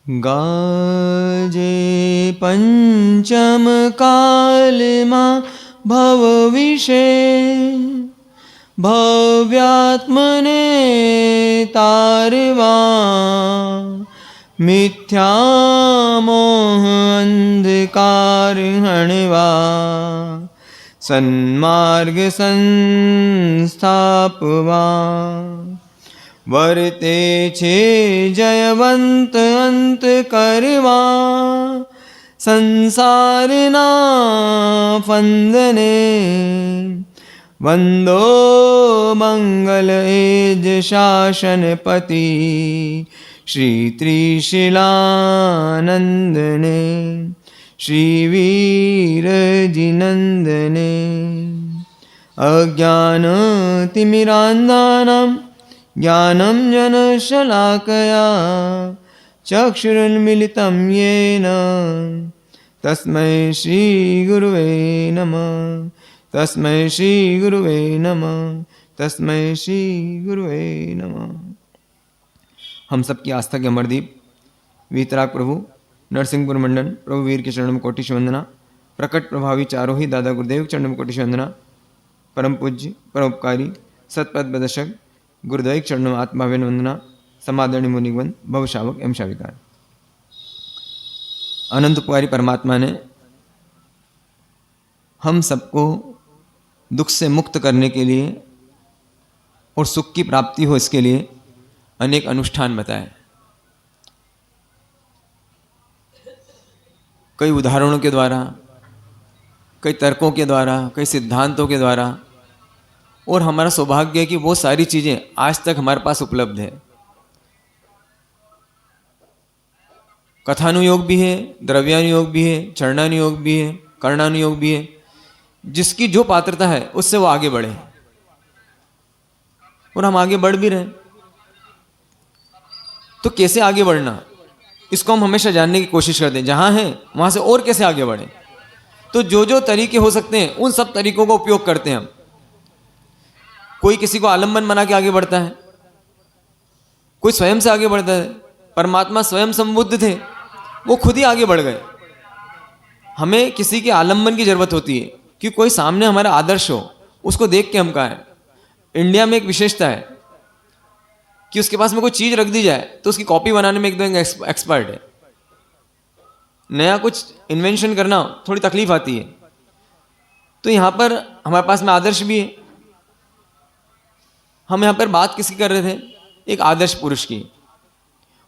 गाजे पंचम काल मा भव विषे भव्यात्मने तारवा मिथ्या मोह अंधकार हणवा सन्मार्ग संस्थापवा वर्ते छे जयवंत अंत करवा संसारना फंदने वंदो मंगल एज शासनपति श्री त्रिशिलानंदने श्री वीरजिनंदने अज्ञान तिमिरान्धानां ज्ञानं जनशलाकया चक्षुरुन्मिलितं येन तस्मै श्री गुरुवे नमः तस्मै श्री गुरुवे नमः तस्मै श्री गुरुवे नमः। हम सबकी आस्था के अमरदीप वीतराग प्रभु नरसिंहपुर मंडल प्रभु वीर के चरणों में कोटि वंदना। प्रकट प्रभावी चारों ही दादा गुरुदेव के चरणों में कोटि वंदना। परम पूज्य परोपकारी सतपथ प्रदर्शक गुरुदेव के चरणों में आत्मावेन वंदना। समादरणीय मुनिगण भवशावक एवं शाविकार। अनंत पुकारी परमात्मा ने हम सबको दुख से मुक्त करने के लिए और सुख की प्राप्ति हो इसके लिए अनेक अनुष्ठान बताए। कई उदाहरणों के द्वारा, कई तर्कों के द्वारा, कई सिद्धांतों के द्वारा, और हमारा सौभाग्य है कि वो सारी चीज़ें आज तक हमारे पास उपलब्ध है। कथानुयोग भी है, द्रव्यानुयोग भी है, चरणानुयोग भी है, कर्णानुयोग भी है। जिसकी जो पात्रता है उससे वो आगे बढ़े, और हम आगे बढ़ भी रहे। तो कैसे आगे बढ़ना, इसको हम हमेशा जानने की कोशिश करते हैं। जहां है वहां से और कैसे आगे बढ़े। तो जो जो तरीके हो सकते हैं उन सब तरीकों का उपयोग करते हैं हम। कोई किसी को आलम्बन बना के आगे बढ़ता है, कोई स्वयं से आगे बढ़ता है। परमात्मा स्वयं संबुद्ध थे, वो खुद ही आगे बढ़ गए। हमें किसी के आलम्बन की जरूरत होती है कि कोई सामने हमारा आदर्श हो, उसको देख के हम कहें। इंडिया में एक विशेषता है कि उसके पास में कोई चीज रख दी जाए तो उसकी कॉपी बनाने में एकदम एक्सपर्ट है। नया कुछ इन्वेंशन करना थोड़ी तकलीफ आती है। तो यहां पर हमारे पास में आदर्श भी है। हम यहां पर बात किसकी कर रहे थे, एक आदर्श पुरुष की।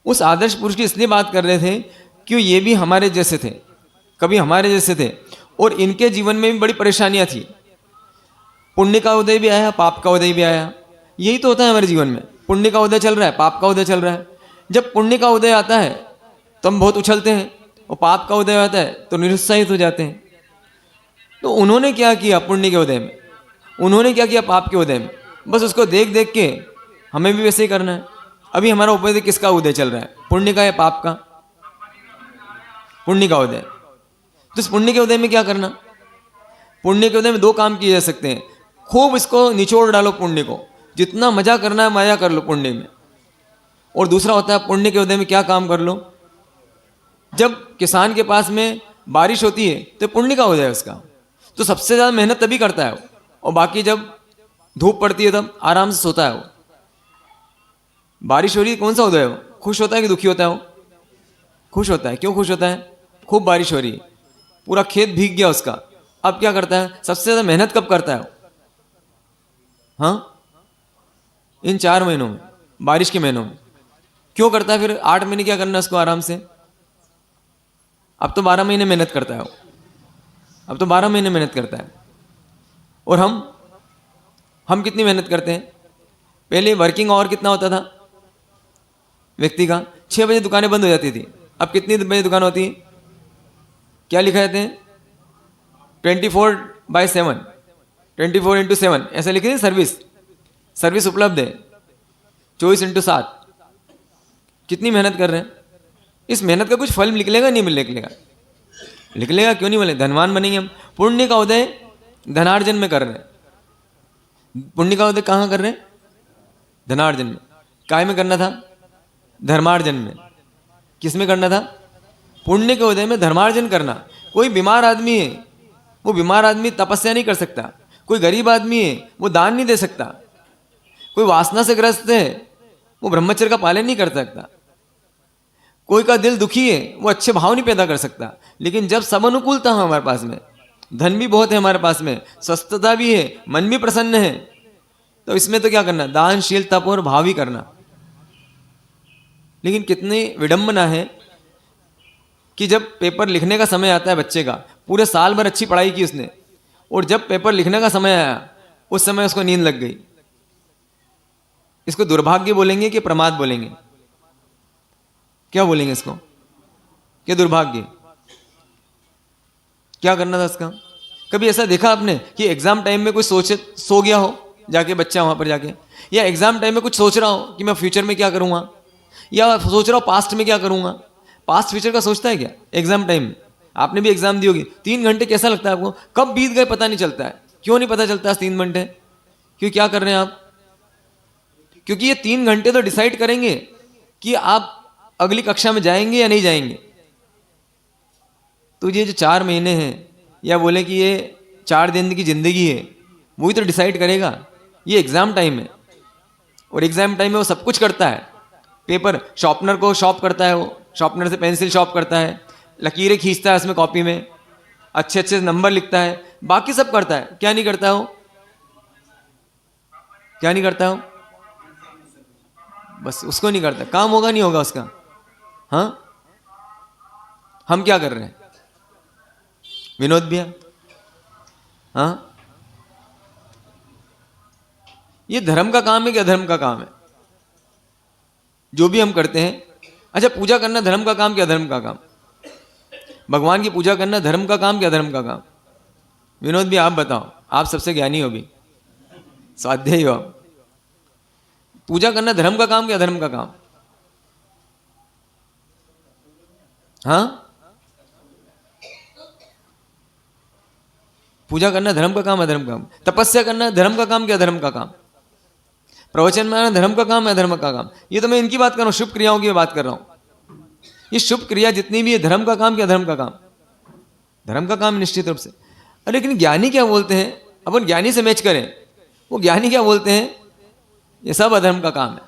उस आदर्श पुरुष की इसलिए बात कर रहे थे कि ये भी हमारे जैसे थे, कभी हमारे जैसे थे, और इनके जीवन में भी बड़ी परेशानियां थी। पुण्य का उदय भी आया, पाप का उदय भी आया। यही तो होता है हमारे जीवन में। पुण्य का उदय चल रहा है, पाप का उदय चल रहा है। जब पुण्य का उदय आता है तो हम बहुत उछलते हैं, और पाप का उदय आता है तो निरुत्साहित हो जाते हैं। तो उन्होंने क्या किया पुण्य के उदय में, उन्होंने क्या किया पाप के उदय में। बस उसको देख देख के हमें भी वैसे ही करना है। अभी हमारा उदय किसका उदय चल रहा है, पुण्य का या पाप का? पुण्य का उदय। तो इस पुण्य के उदय में क्या करना? पुण्य के उदय में दो काम किए जा सकते हैं। खूब इसको निचोड़ डालो पुण्य को, जितना मजा करना है मजा कर लो पुण्य में। और दूसरा होता है पुण्य के उदय में क्या काम कर लो। जब किसान के पास में बारिश होती है तो पुण्य का उदय है उसका, तो सबसे ज्यादा मेहनत तभी करता है वो। और बाकी जब धूप पड़ती है तब आराम से सोता है वो। बारिश हो रही है, कौन सा उदय है वो? खुश होता है कि दुखी होता है वो? खुश होता है। क्यों खुश होता है? खूब बारिश हो रही है, पूरा खेत भीग गया उसका। अब क्या करता है? सबसे ज्यादा मेहनत कब करता है वो? हाँ, इन 4 महीनों में, बारिश के महीनों में। क्यों करता है फिर? 8 महीने क्या करना है उसको आराम से। अब तो 12 महीने मेहनत करता है वो। अब तो 12 महीने मेहनत करता है। और हम कितनी मेहनत करते हैं? पहले वर्किंग आवर कितना होता था व्यक्ति का? 6 बजे दुकानें बंद हो जाती थी। अब कितनी बजे दुकान होती है? क्या लिखा जाते हैं? 24/7, 24x7 ऐसा लिखे थे। सर्विस उपलब्ध है 24x7। कितनी मेहनत कर रहे हैं? इस मेहनत का कुछ फल निकलेगा? नहीं निकलेगा? निकलेगा। क्यों नहीं मिलेगा? धनवान बनेंगे हम। पुण्य का उदय धनार्जन में कर रहे हैं। पुण्य का उदय कहाँ कर रहे हैं? धनार्जन में। काय में करना था? धर्मार्जन में। किस में करना था? पुण्य के उदय में धर्मार्जन करना। कोई बीमार आदमी है, वो बीमार आदमी तपस्या नहीं कर सकता। कोई गरीब आदमी है, वो दान नहीं दे सकता। कोई वासना से ग्रस्त है, वो ब्रह्मचर्य का पालन नहीं कर सकता। कोई का दिल दुखी है, वो अच्छे भाव नहीं पैदा कर सकता। लेकिन जब सब अनुकूलता है हमारे पास में, धन भी बहुत है हमारे पास में, स्वस्थता भी है, मन भी प्रसन्न है, तो इसमें तो क्या करना? दानशील तप और भाव ही करना। लेकिन कितनी विडंबना है कि जब पेपर लिखने का समय आता है बच्चे का, पूरे साल भर अच्छी पढ़ाई की उसने, और जब पेपर लिखने का समय आया उस समय उसको नींद लग गई। इसको दुर्भाग्य बोलेंगे कि प्रमाद बोलेंगे? क्या बोलेंगे इसको? क्या दुर्भाग्य? क्या करना था इसका? कभी ऐसा देखा आपने कि एग्जाम टाइम में कोई सो गया हो जाके, बच्चा वहां पर जाके, या एग्जाम टाइम में कुछ सोच रहा हो कि मैं फ्यूचर में क्या करूंगा, या सोच रहा हूं पास्ट में क्या करूंगा? पास्ट फ्यूचर का सोचता है क्या एग्जाम टाइम में? आपने भी एग्जाम दी होगी, 3 घंटे कैसा लगता है आपको? कब बीत गए पता नहीं चलता है। क्यों नहीं पता चलता 3 घंटे? क्यों, क्या कर रहे हैं आप? क्योंकि ये 3 घंटे तो डिसाइड करेंगे कि आप अगली कक्षा में जाएंगे या नहीं जाएंगे। तो ये जो 4 महीने हैं, या बोले कि ये 4 दिन की जिंदगी है, वही तो डिसाइड करेगा। ये एग्जाम टाइम है, और एग्जाम टाइम में वो सब कुछ करता है। पेपर शॉर्पनर को शॉर्प करता है, वो शॉर्पनर से पेंसिल शॉर्प करता है, लकीरें खींचता है उसमें कॉपी में, अच्छे अच्छे नंबर लिखता है, बाकी सब करता है। क्या नहीं करता हो? क्या नहीं करता हो? बस उसको नहीं करता, काम होगा नहीं होगा उसका। हाँ, हम क्या कर रहे हैं? विनोद भैया, हाँ, ये धर्म का काम है कि अधर्म का काम है? जो भी हम करते हैं, अच्छा पूजा करना धर्म का काम कि अधर्म का काम? भगवान की पूजा करना धर्म का काम कि अधर्म का काम? विनोद भी आप बताओ, आप सबसे ज्ञानी हो भी, स्वाध्यायी हो आप। पूजा करना धर्म का काम कि अधर्म का काम? हाँ, पूजा करना धर्म का काम अधर्म का काम? तपस्या करना धर्म का काम कि अधर्म का काम? प्रवचन में आना धर्म का काम है अधर्म का काम? ये तो मैं इनकी बात कर रहा हूँ, शुभ क्रियाओं की बात कर रहा हूं। ये शुभ क्रिया जितनी भी है, धर्म का काम कि अधर्म का काम? धर्म का काम निश्चित रूप से। अरे लेकिन ज्ञानी क्या बोलते हैं? अपन ज्ञानी से मैच करें, वो ज्ञानी क्या बोलते हैं? ये सब अधर्म का काम है।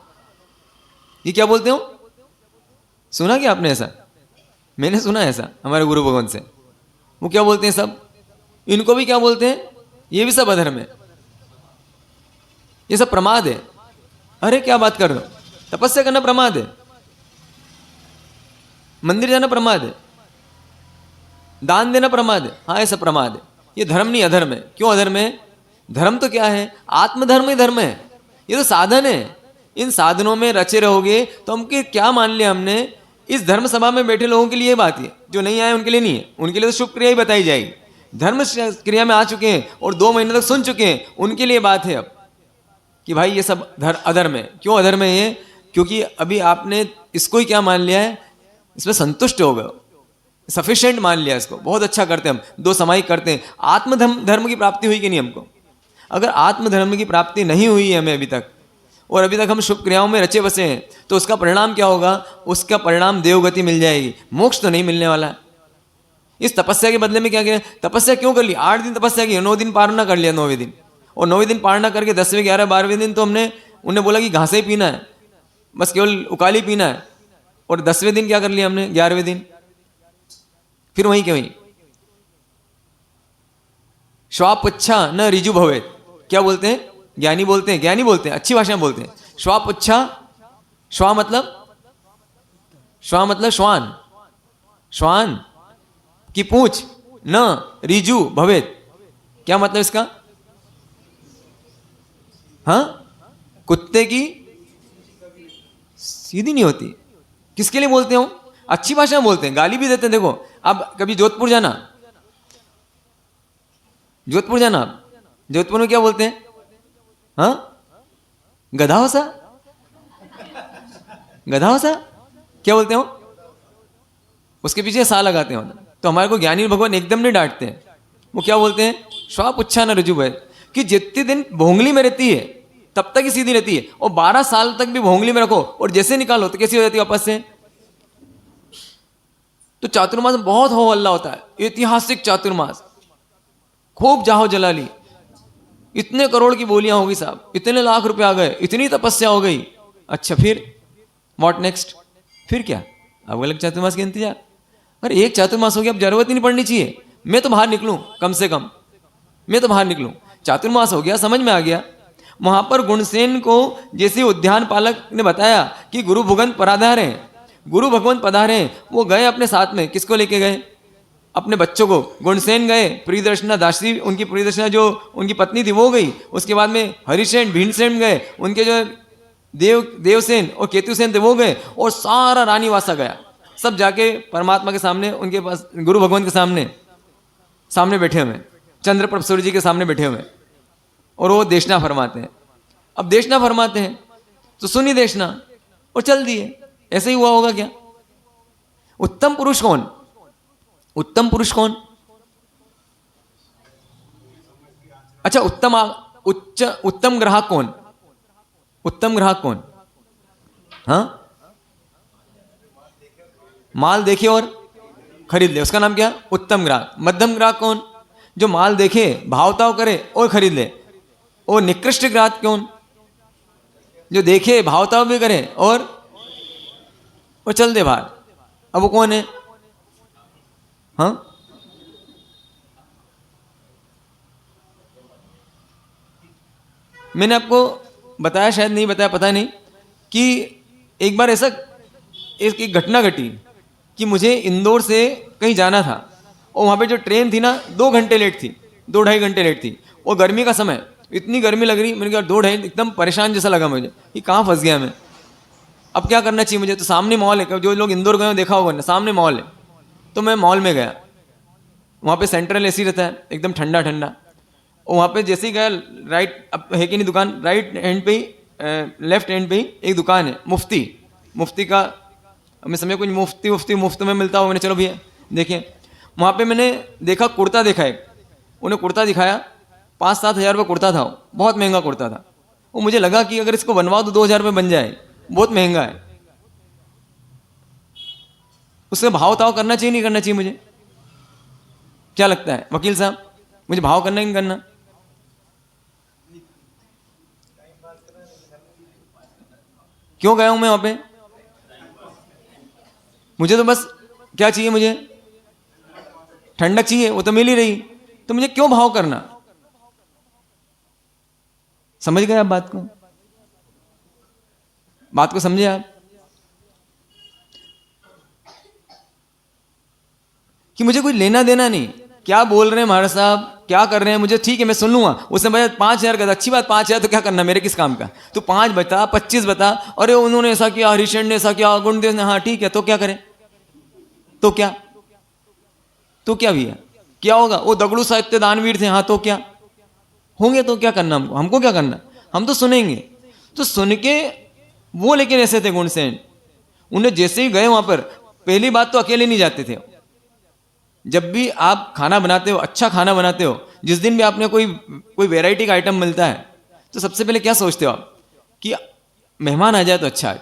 ये क्या बोलते हो? सुना क्या आपने ऐसा? मैंने सुना ऐसा हमारे गुरु भगवान से। वो क्या बोलते हैं? सब इनको भी क्या बोलते हैं? ये भी सब अधर्म है, ये सब प्रमाद है। अरे क्या बात कर रहे हो? तपस्या करना प्रमाद है, मंदिर जाना प्रमाद है, दान देना प्रमाद है। हाँ, ऐसा प्रमाद है। ये धर्म नहीं अधर्म है। क्यों अधर्म है? धर्म तो क्या है? आत्मधर्म ही धर्म है। ये तो साधन है। इन साधनों में रचे रहोगे तो हमके क्या मान लिया हमने? इस धर्म सभा में बैठे लोगों के लिए बात है, जो नहीं आए उनके लिए नहीं है। उनके लिए तो शुभ क्रिया ही बताई जाएगी। धर्म क्रिया में आ चुके हैं और 2 महीने तक सुन चुके हैं, उनके लिए बात है अब कि भाई ये सब अधर्म है। क्यों अधर्म है ये? क्योंकि अभी आपने इसको ही क्या मान लिया है? इसमें संतुष्ट हो गए, सफिशिएंट मान लिया इसको। बहुत अच्छा करते हैं हम, 2 समाई करते हैं। धर्म की प्राप्ति हुई कि नहीं हमको? अगर आत्मधर्म की प्राप्ति नहीं हुई है हमें अभी तक, और अभी तक हम शुभ क्रियाओं में रचे बसे हैं, तो उसका परिणाम क्या होगा? उसका परिणाम देवगति मिल जाएगी, मोक्ष तो नहीं मिलने वाला है। इस तपस्या के बदले में क्या किया? तपस्या क्यों कर ली? 8 दिन तपस्या की, 9 दिन पारना कर लिया, 9वें दिन। और 9वें दिन पारना करके 10वें 11वें 12वें दिन तो उन्हें बोला कि घासे ही पीना है, बस केवल उकाली पीना है। और 10वें दिन क्या कर लिया हमने? 11वें दिन फिर वहीं के वहीं श्वापुच्छा न रिजु भवे। क्या बोलते हैं? ज्ञानी बोलते हैं, ज्ञानी बोलते हैं, अच्छी भाषा में बोलते हैं। श्वापुच्छा, श्वा मतलब श्वान, श्वान की पूंछ, न रिजु भवेत। क्या मतलब इसका? हाँ, कुत्ते की सीधी नहीं होती। किसके लिए बोलते हो? अच्छी भाषा में बोलते हैं, गाली भी देते हैं। देखो अब कभी जोधपुर जाना, आप जोधपुर में क्या बोलते हैं? हाँ, गधा हो सा, क्या बोलते हो? उसके पीछे सा लगाते हैं। तो हमारे को ज्ञानी भगवान एकदम नहीं डांटते हैं। वो क्या बोलते हैं? श्वापुच्छा न रुजु भवेत, कि जितने दिन भोंगली में रहती है तब तक ही सीधी रहती है, और 12 साल तक भी भोंगली में रखो और जैसे निकालो तो कैसी हो जाती है वापस से? तो चातुर्मास में बहुत हो हल्ला होता है, ऐतिहासिक चातुर्मास, खूब जाहो जलाली, इतने करोड़ की बोलियां होगी साहब, इतने लाख रुपए आ गए, इतनी तपस्या हो गई। अच्छा फिर व्हाट नेक्स्ट? फिर क्या? अब अलग चातुर्मास के इंतजार। अरे एक चातुर्मास हो गया, अब जरूरत ही नहीं पड़नी चाहिए, मैं तो बाहर निकलूं, कम से कम मैं तो बाहर निकलूं। चातुर्मास हो गया, समझ में आ गया। वहां पर गुणसेन को जैसे उद्यान पालक ने बताया कि गुरु भगवंत पराधार हैं, गुरु भगवंत पधारे हैं, वो गए अपने साथ में, किसको लेके गए? अपने बच्चों को। गुणसेन गए, प्रियदर्शना दासी, उनकी प्रियदर्शना जो उनकी पत्नी थी वो गई, उसके बाद में हरिसेन भीमसेन गए, उनके जो देवसेन और केतुसेन थे वो गए, और सारा रानीवासा गया। सब जाके परमात्मा के सामने, उनके पास गुरु भगवान के सामने बैठे हुए, चंद्रप्रभ सूर्य जी के सामने बैठे हुए, और वो देशना फरमाते हैं। अब देशना फरमाते हैं तो सुनी देशना और चल दिए। ऐसे ही हुआ होगा क्या? उत्तम पुरुष कौन? उत्तम पुरुष कौन? अच्छा, उत्तम ग्राहक कौन? उत्तम ग्राहक कौन? हाँ, माल देखे और खरीद ले, उसका नाम क्या? उत्तम ग्राहक। मध्यम ग्राहक कौन? जो माल देखे, भावताव करे और खरीद ले। और निकृष्ट ग्राहक कौन? जो देखे, भावताव भी करे और चल दे बाहर। अब वो कौन है? हाँ, मैंने आपको बताया, शायद नहीं बताया, पता नहीं, कि एक बार ऐसा एक घटना घटी कि मुझे इंदौर से कहीं जाना था, और वहाँ पे जो ट्रेन थी ना 2 घंटे लेट थी, 2-2.5 घंटे लेट थी, और गर्मी का समय, इतनी गर्मी लग रही, मैंने कहा 2-2.5, एकदम परेशान जैसा लगा मुझे कि कहाँ फंस गया मैं, अब क्या करना चाहिए मुझे। तो सामने मॉल है, जो लोग इंदौर गए हो देखा होगा ना, सामने मॉल है। तो मैं मॉल में गया, वहाँ पे सेंट्रल एसी रहता है, एकदम ठंडा ठंडा। और वहाँ पे जैसे ही गया, राइट, अब है कि नहीं दुकान, राइट हैंड पे ही, लेफ्ट हैंड पे ही एक दुकान है, मुफ्ती का। मैं समझ कुछ मुफ्त में मिलता हो, मैंने चलो भैया देखें। वहाँ पे मैंने देखा, कुर्ता देखा है, उन्हें कुर्ता दिखाया, 5-7 हज़ार रुपये कुर्ता था, बहुत महंगा कुर्ता था। वो मुझे लगा कि अगर इसको बनवा दो 2,000 रुपये बन जाए, बहुत महंगा है। उससे भाव ताव करना चाहिए नहीं करना चाहिए मुझे? क्या लगता है वकील साहब, मुझे भाव करना ही नहीं करना? क्यों गया हूं मैं वहां पे? मुझे तो बस क्या चाहिए, मुझे ठंडक चाहिए, वो तो मिल ही रही, तो मुझे क्यों भाव करना? समझ गए आप बात को? बात को समझे आप कि मुझे कोई लेना देना नहीं, क्या बोल रहे हैं महाराज साहब, क्या कर रहे हैं, मुझे ठीक है मैं सुन लूंगा। उसने बताया 5,000 का, अच्छी बात, 5,000 तो क्या करना, मेरे किस काम का? तू 5 बता, 25 बता। अरे उन्होंने ऐसा किया, हरिशण ने ऐसा किया, गुणदेव ने, हाँ ठीक है, तो क्या करें? तो क्या भैया, क्या होगा? वो दगड़ू साहित्य दानवीर थे, हाँ तो क्या होंगे? तो क्या करना हमको क्या करना? हम तो सुनेंगे। तो सुन के वो, लेकिन ऐसे थे गुणसेन, उन्हें जैसे ही गए वहां पर, पहली बात तो अकेले नहीं जाते थे। जब भी आप खाना बनाते हो, अच्छा खाना बनाते हो, जिस दिन भी आपने कोई वैरायटी का आइटम मिलता है, तो सबसे पहले क्या सोचते हो आप कि मेहमान आ जाए तो अच्छा है,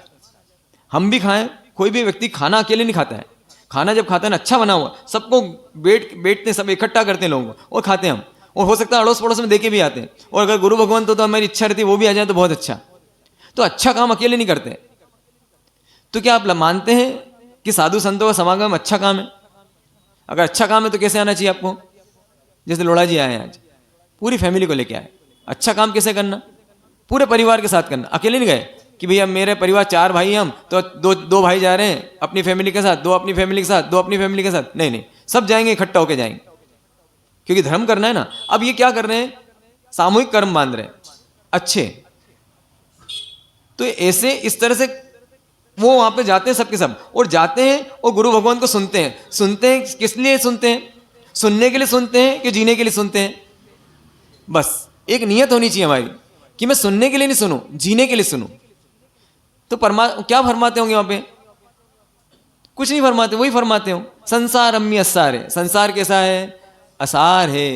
हम भी खाएं। कोई भी व्यक्ति खाना अकेले नहीं खाता है, खाना जब खाता है ना अच्छा बना हुआ, सबको बैठते, सब इकट्ठा करते हैं लोगों को और खाते हैं हम, और हो सकता है अड़ोस पड़ोस में देके भी आते हैं। और अगर गुरु भगवान तो हमारी इच्छा रहती है वो भी आ जाए तो बहुत अच्छा। तो अच्छा काम अकेले नहीं करते। तो क्या आप मानते हैं कि साधु संतों का समागम अच्छा काम है? अगर अच्छा काम है तो कैसे आना चाहिए आपको? जैसे लोड़ा जी आए आज, पूरी फैमिली को लेके आए। अच्छा काम कैसे करना? पूरे परिवार के साथ करना। अकेले नहीं गए कि भैया मेरे परिवार 4 भाई हम तो दो भाई जा रहे हैं अपनी फैमिली के साथ, 2 अपनी फैमिली के साथ, 2 अपनी फैमिली के साथ। नहीं, सब जाएंगे, इकट्ठा होके जाएंगे, क्योंकि धर्म करना है ना। अब ये क्या कर रहे हैं? सामूहिक कर्म बांध रहे हैं अच्छे। तो ऐसे इस तरह से वो वहां पे जाते हैं सबके सब, और जाते हैं और गुरु भगवान को सुनते हैं। किस लिए सुनते हैं? सुनने के लिए सुनते हैं कि जीने के लिए सुनते हैं? बस एक नियत होनी चाहिए हमारी कि मैं सुनने के लिए नहीं सुनूं, जीने के लिए सुनूं। तो क्या फरमाते होंगे वहां पे? कुछ नहीं फरमाते, वही फरमाते हो, संसार अम्मी असार है। संसार कैसा है? असार है,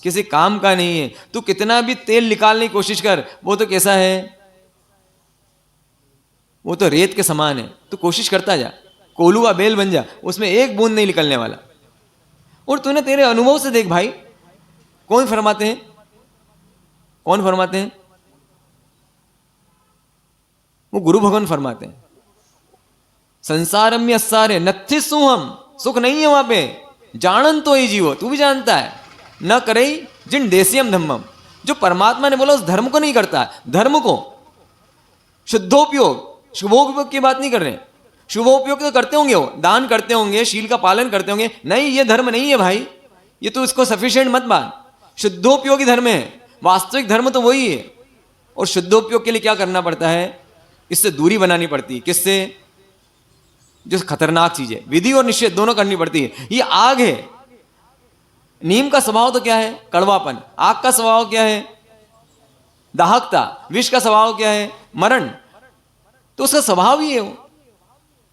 किसी काम का नहीं है। तू कितना भी तेल निकालने की कोशिश कर, वो तो कैसा है? वो तो रेत के समान है। तू कोशिश करता जा, कोलू का बेल बन जा, उसमें एक बूंद नहीं निकलने वाला। और तूने तेरे अनुभव से देख भाई, कौन फरमाते हैं, कौन फरमाते हैं? वो गुरु भगवान फरमाते हैं, संसारम यस्सारे नथि सुहम, सुख नहीं है वहां पे, जानन तो ही जीवो, तू भी जानता है, न करे जिन देसियम धम्मम, जो परमात्मा ने बोला उस धर्म को नहीं करता है। धर्म को शुद्धोपयोग, शुभोपयोग की बात नहीं कर रहे, शुभोपयोग तो करते होंगे, वो दान करते होंगे, शील का पालन करते होंगे, नहीं ये धर्म नहीं है भाई, ये तो इसको सफिशिएंट मत मान। शुद्धोपयोगी धर्म है, वास्तविक धर्म तो वही है। और शुद्धोपयोग के लिए क्या करना पड़ता है? इससे दूरी बनानी पड़ती है। किससे? जो खतरनाक चीज है, विधि और निषेध दोनों करनी पड़ती है। ये आग है, नीम का स्वभाव तो क्या है? कड़वापन। आग का स्वभाव क्या है? दाहकता। विष का स्वभाव क्या है? मरण। तो उसका स्वभाव ही है वो,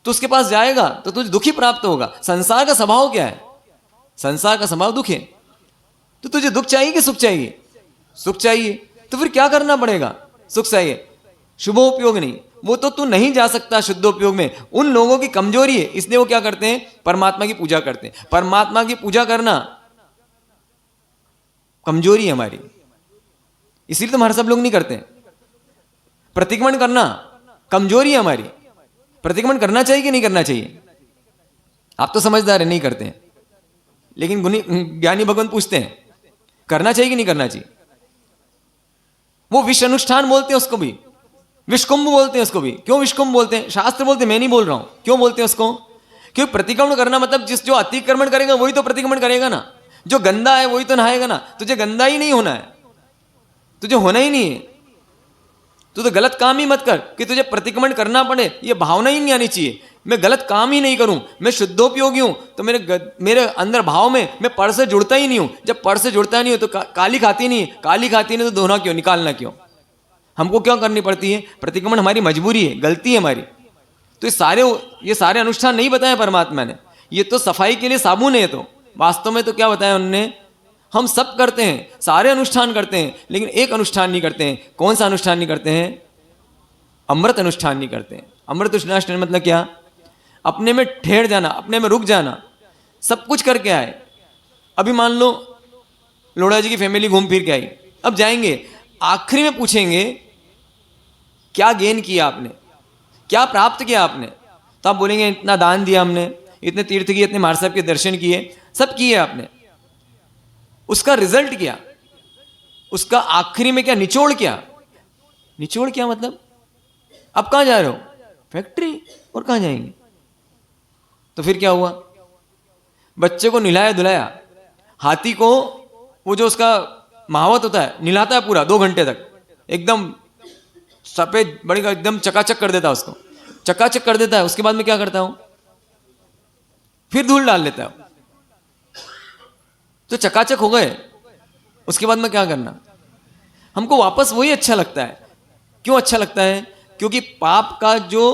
तो उसके पास जाएगा तो तुझे दुखी प्राप्त होगा। संसार का स्वभाव क्या है? संसार का स्वभाव दुख है। तो तुझे दुख चाहिए कि सुख चाहिए? सुख चाहिए। तो फिर क्या करना पड़ेगा? सुख चाहिए, शुभोपयोग नहीं। वो तो तू नहीं जा सकता शुद्धोपयोग में, उन लोगों की कमजोरी है, इसलिए वो क्या करते हैं? परमात्मा की पूजा करते हैं। परमात्मा की पूजा करना कमजोरी है हमारी, इसलिए तो हमारे सब लोग नहीं करते। प्रतिक्रमण करना कमजोरी है हमारी। प्रतिक्रमण करना चाहिए कि नहीं करना चाहिए? आप तो समझदार है, नहीं करते हैं, लेकिन ज्ञानी भगवान पूछते हैं करना चाहिए कि नहीं करना चाहिए। वो विष अनुष्ठान बोलते हैं उसको भी, विषकुंभ बोलते हैं उसको भी। क्यों विषकुंभ बोलते हैं? शास्त्र बोलते हैं, मैं नहीं बोल रहा हूं। क्यों बोलते हैं उसको? क्योंकि प्रतिक्रमण करना मतलब जो अतिक्रमण करेगा वही तो प्रतिक्रमण करेगा ना। जो गंदा है वही तो नहाएगा ना। तुझे गंदा ही नहीं होना है, तुझे होना ही नहीं है। तू तो गलत काम ही मत कर कि तुझे प्रतिक्रमण करना पड़े, ये भावना ही नहीं आनी चाहिए। मैं गलत काम ही नहीं करूं, मैं शुद्धोपयोगी हूं, तो मेरे अंदर भाव में मैं पर से जुड़ता ही नहीं हूं। जब पर से जुड़ता नहीं हो तो काली खाती नहीं, काली खाती नहीं तो धोना क्यों, निकालना क्यों? हमको क्यों करनी पड़ती है प्रतिक्रमण? हमारी मजबूरी है, गलती है हमारी। तो ये सारे अनुष्ठान नहीं बताए परमात्मा ने, ये तो सफाई के लिए साबुन है। तो वास्तव में तो क्या बताया उन्होंने? हम सब करते हैं, सारे अनुष्ठान करते हैं, लेकिन एक अनुष्ठान नहीं करते हैं। कौन सा अनुष्ठान नहीं करते हैं? अमृत अनुष्ठान नहीं करते हैं। अमृत अनुष्ठान मतलब क्या? अपने में ठहर जाना, अपने में रुक जाना, सब कुछ करके आए। अभी मान लो लोढ़ा जी की फैमिली घूम फिर के आई, अब जाएंगे, आखिरी में पूछेंगे क्या गेन किया आपने, क्या प्राप्त किया आपने? तो आप बोलेंगे इतना दान दिया हमने, इतने तीर्थ किए, इतने महाराज साहब के दर्शन किए, सब किए आपने। उसका रिजल्ट क्या? उसका आखिरी में क्या निचोड़ क्या? निचोड़ क्या मतलब? अब कहां जा रहे हो? फैक्ट्री। और कहां जाएंगे? तो फिर क्या हुआ? बच्चे को निलाया धुलाया, हाथी को वो जो उसका महावत होता है निलाता है पूरा 2 घंटे तक, एकदम सफेद बड़ी का एकदम चकाचक कर देता है उसको, चकाचक कर देता है। उसके बाद में क्या करता हूं? फिर धूल डाल लेता है। तो चकाचक हो गए, उसके बाद में क्या करना? हमको वापस वही अच्छा लगता है। क्यों अच्छा लगता है? क्योंकि पाप का जो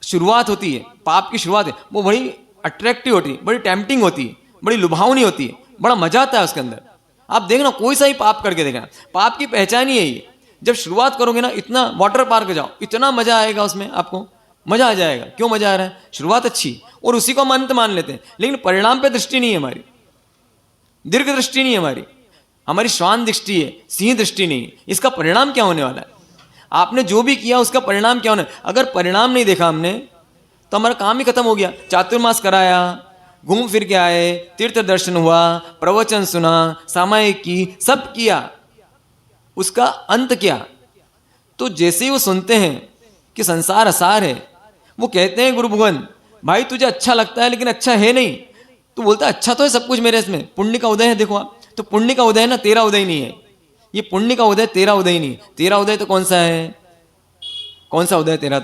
शुरुआत होती है, पाप की शुरुआत है, वो बड़ी अट्रैक्टिव होती है, बड़ी टेम्पटिंग होती है, बड़ी लुभावनी होती है, बड़ा मजा आता है उसके अंदर। आप देखना, कोई सा ही पाप करके देखना, पाप की पहचान ही है ये। जब शुरुआत करोगे ना, इतना वाटर पार्क जाओ, इतना मजा आएगा उसमें, आपको मजा आ जाएगा। क्यों मजा आ रहा है? शुरुआत अच्छी, और उसी को अंत मान लेते हैं, लेकिन परिणाम पे दृष्टि नहीं है हमारी, दीर्घ दृष्टि नहीं है हमारी, हमारी श्वान दृष्टि है, सिंह दृष्टि नहीं है। इसका परिणाम क्या होने वाला है? आपने जो भी किया उसका परिणाम क्या होना है? अगर परिणाम नहीं देखा हमने तो हमारा काम ही खत्म हो गया। चातुर्मास कराया, घूम फिर के आए, तीर्थ दर्शन हुआ, प्रवचन सुना, सामायिक की, सब किया, उसका अंत क्या? तो जैसे ही वो सुनते हैं कि संसार असार है, वो कहते हैं गुरु भगवान भाई तुझे अच्छा लगता है लेकिन अच्छा है नहीं। तो बोलता है अच्छा तो है सब कुछ मेरे इसमें, पुण्य का उदय है। देखो आप, तो पुण्य का उदय है ना, तेरा उदय नहीं है। ये पुण्य का उदय, तेरा उदय नहीं। तेरा उदय तो कौन सा है? कौन सा उदय तेरा?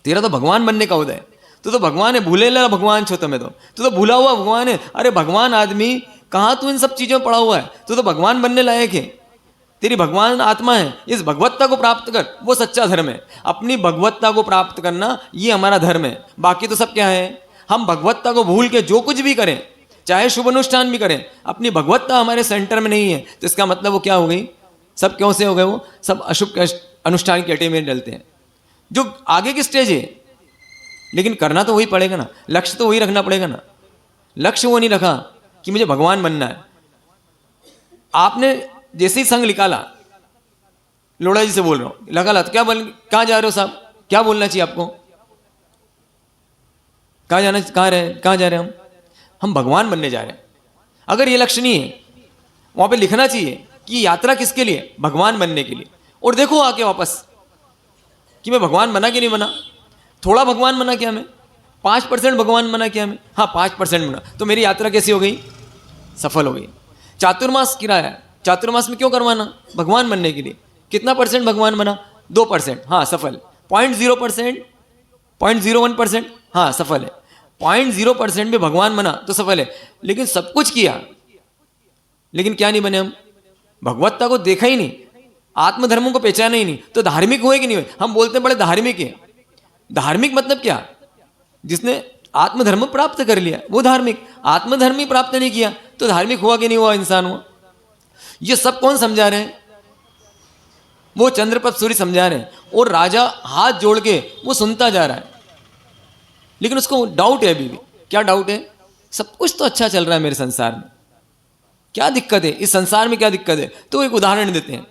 तेरा तो भगवान बनने का उदय। तू तो भगवान है, भूले ला भगवान छो तुम्हें, तू तो भूला हुआ भगवान है। अरे भगवान आदमी कहाँ तू इन सब चीजों में पड़ा हुआ है? तू तो भगवान बनने लायक है, तेरी भगवान आत्मा है। इस भगवत्ता को प्राप्त कर, वो सच्चा धर्म है। अपनी भगवत्ता को प्राप्त करना, ये हमारा धर्म है। बाकी तो सब क्या है? हम भगवत्ता को भूल के जो कुछ भी करें, चाहे शुभ अनुष्ठान भी करें, अपनी भगवत्ता हमारे सेंटर में नहीं है, तो इसका मतलब वो क्या हो गई? सब क्यों से हो गए? वो सब अशुभ अनुष्ठान की अटे में डलते हैं। जो आगे की स्टेज है, लेकिन करना तो वही पड़ेगा ना, लक्ष्य तो वही रखना पड़ेगा ना। लक्ष्य वो नहीं रखा कि मुझे भगवान बनना है। आपने जैसे ही संग निकाला, लोढ़ा जी से बोल रहा हूं, निकाला तो क्या कहां जा रहे हो साहब, क्या बोलना चाहिए आपको, कहां जा रहे हैं हम भगवान बनने जा रहे हैं। अगर ये लक्ष्य नहीं है, वहां पे लिखना चाहिए कि यात्रा किसके लिए, भगवान बनने के लिए। और देखो आके वापस कि मैं भगवान बना कि नहीं बना, थोड़ा भगवान बना क्या मैं, 5% भगवान बना क्या मैं, हाँ 5% बना, तो मेरी यात्रा कैसी हो गई, सफल हो गई। चातुर्मास किराया, चातुर्मास में क्यों करवाना, भगवान बनने के लिए। कितना % भगवान बना, 2%, हाँ सफल। 0.0%, 0.01%, हाँ सफल है। 0.0% भी भगवान बना तो सफल है। लेकिन सब कुछ किया, लेकिन क्या नहीं बने हम, भगवत्ता को देखा ही नहीं, आत्मधर्मों को पहचाना ही नहीं, तो धार्मिक हुए कि नहीं हुए। हम बोलते हैं बड़े धार्मिक है, धार्मिक मतलब क्या, जिसने आत्मधर्म प्राप्त कर लिया वो धार्मिक, आत्मधर्म ही प्राप्त नहीं किया तो धार्मिक हुआ कि नहीं हुआ, इंसान हुआ। ये सब कौन समझा रहे हैं, वो चंद्रप्रभ सूर्य समझा रहे हैं। और राजा हाथ जोड़ के वो सुनता जा रहा है, लेकिन उसको डाउट है अभी भी। क्या डाउट है, सब कुछ तो अच्छा चल रहा है मेरे संसार में, क्या दिक्कत है इस संसार में, क्या दिक्कत है। तो एक उदाहरण देते हैं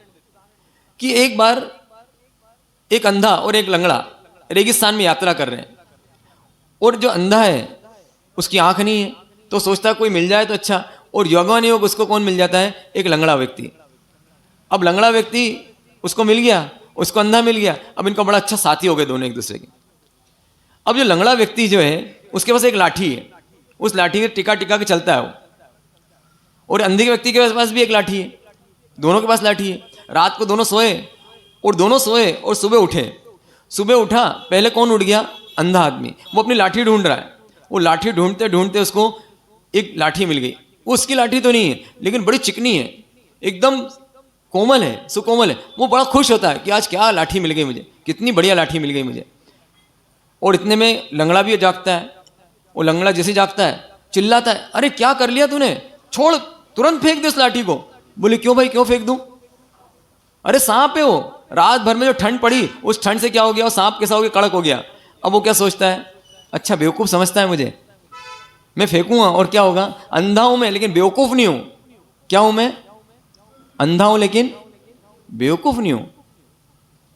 कि एक बार एक अंधा और एक लंगड़ा रेगिस्तान में यात्रा कर रहे हैं, और जो अंधा है उसकी आंख नहीं है, तो सोचता है कोई मिल जाए तो अच्छा, और योगवान योग उसको कौन मिल जाता है, एक लंगड़ा व्यक्ति। अब लंगड़ा व्यक्ति उसको मिल गया, उसको अंधा मिल गया, अब इनका बड़ा अच्छा साथी हो गए दोनों एक दूसरे के। अब जो लंगड़ा व्यक्ति जो है उसके पास एक लाठी है, उस लाठी के टिका टिका के चलता है वो, और अंधे व्यक्ति के पास भी एक लाठी है, दोनों के पास लाठी है। रात को दोनों सोए और सुबह उठे। सुबह उठा, पहले कौन उठ गया, अंधा आदमी, वो अपनी लाठी ढूंढ रहा है। वो लाठी ढूंढते ढूंढते उसको एक लाठी मिल गई। वो उसकी लाठी तो नहीं है, लेकिन बड़ी चिकनी है, एकदम कोमल है, सुकोमल है। वो बड़ा खुश होता है कि आज क्या लाठी मिल गई मुझे, कितनी बढ़िया लाठी मिल गई मुझे। और इतने में लंगड़ा भी जागता है। वो लंगड़ा जैसे जागता है चिल्लाता है, अरे क्या कर लिया तूने, छोड़, तुरंत फेंक दे उस लाठी को। बोले क्यों भाई, क्यों फेंक दूं, अरे सांप है वो, रात भर में जो ठंड पड़ी उस ठंड से क्या हो गया, वो सांप कैसा हो गया, कड़क हो गया। अब वो क्या सोचता है, अच्छा बेवकूफ़ समझता है मुझे, मैं फेंकूंगा और क्या होगा, अंधा हूं मैं लेकिन बेवकूफ़ नहीं हूं। क्या हूं मैं, अंधा हूं लेकिन बेवकूफ़ नहीं हूं।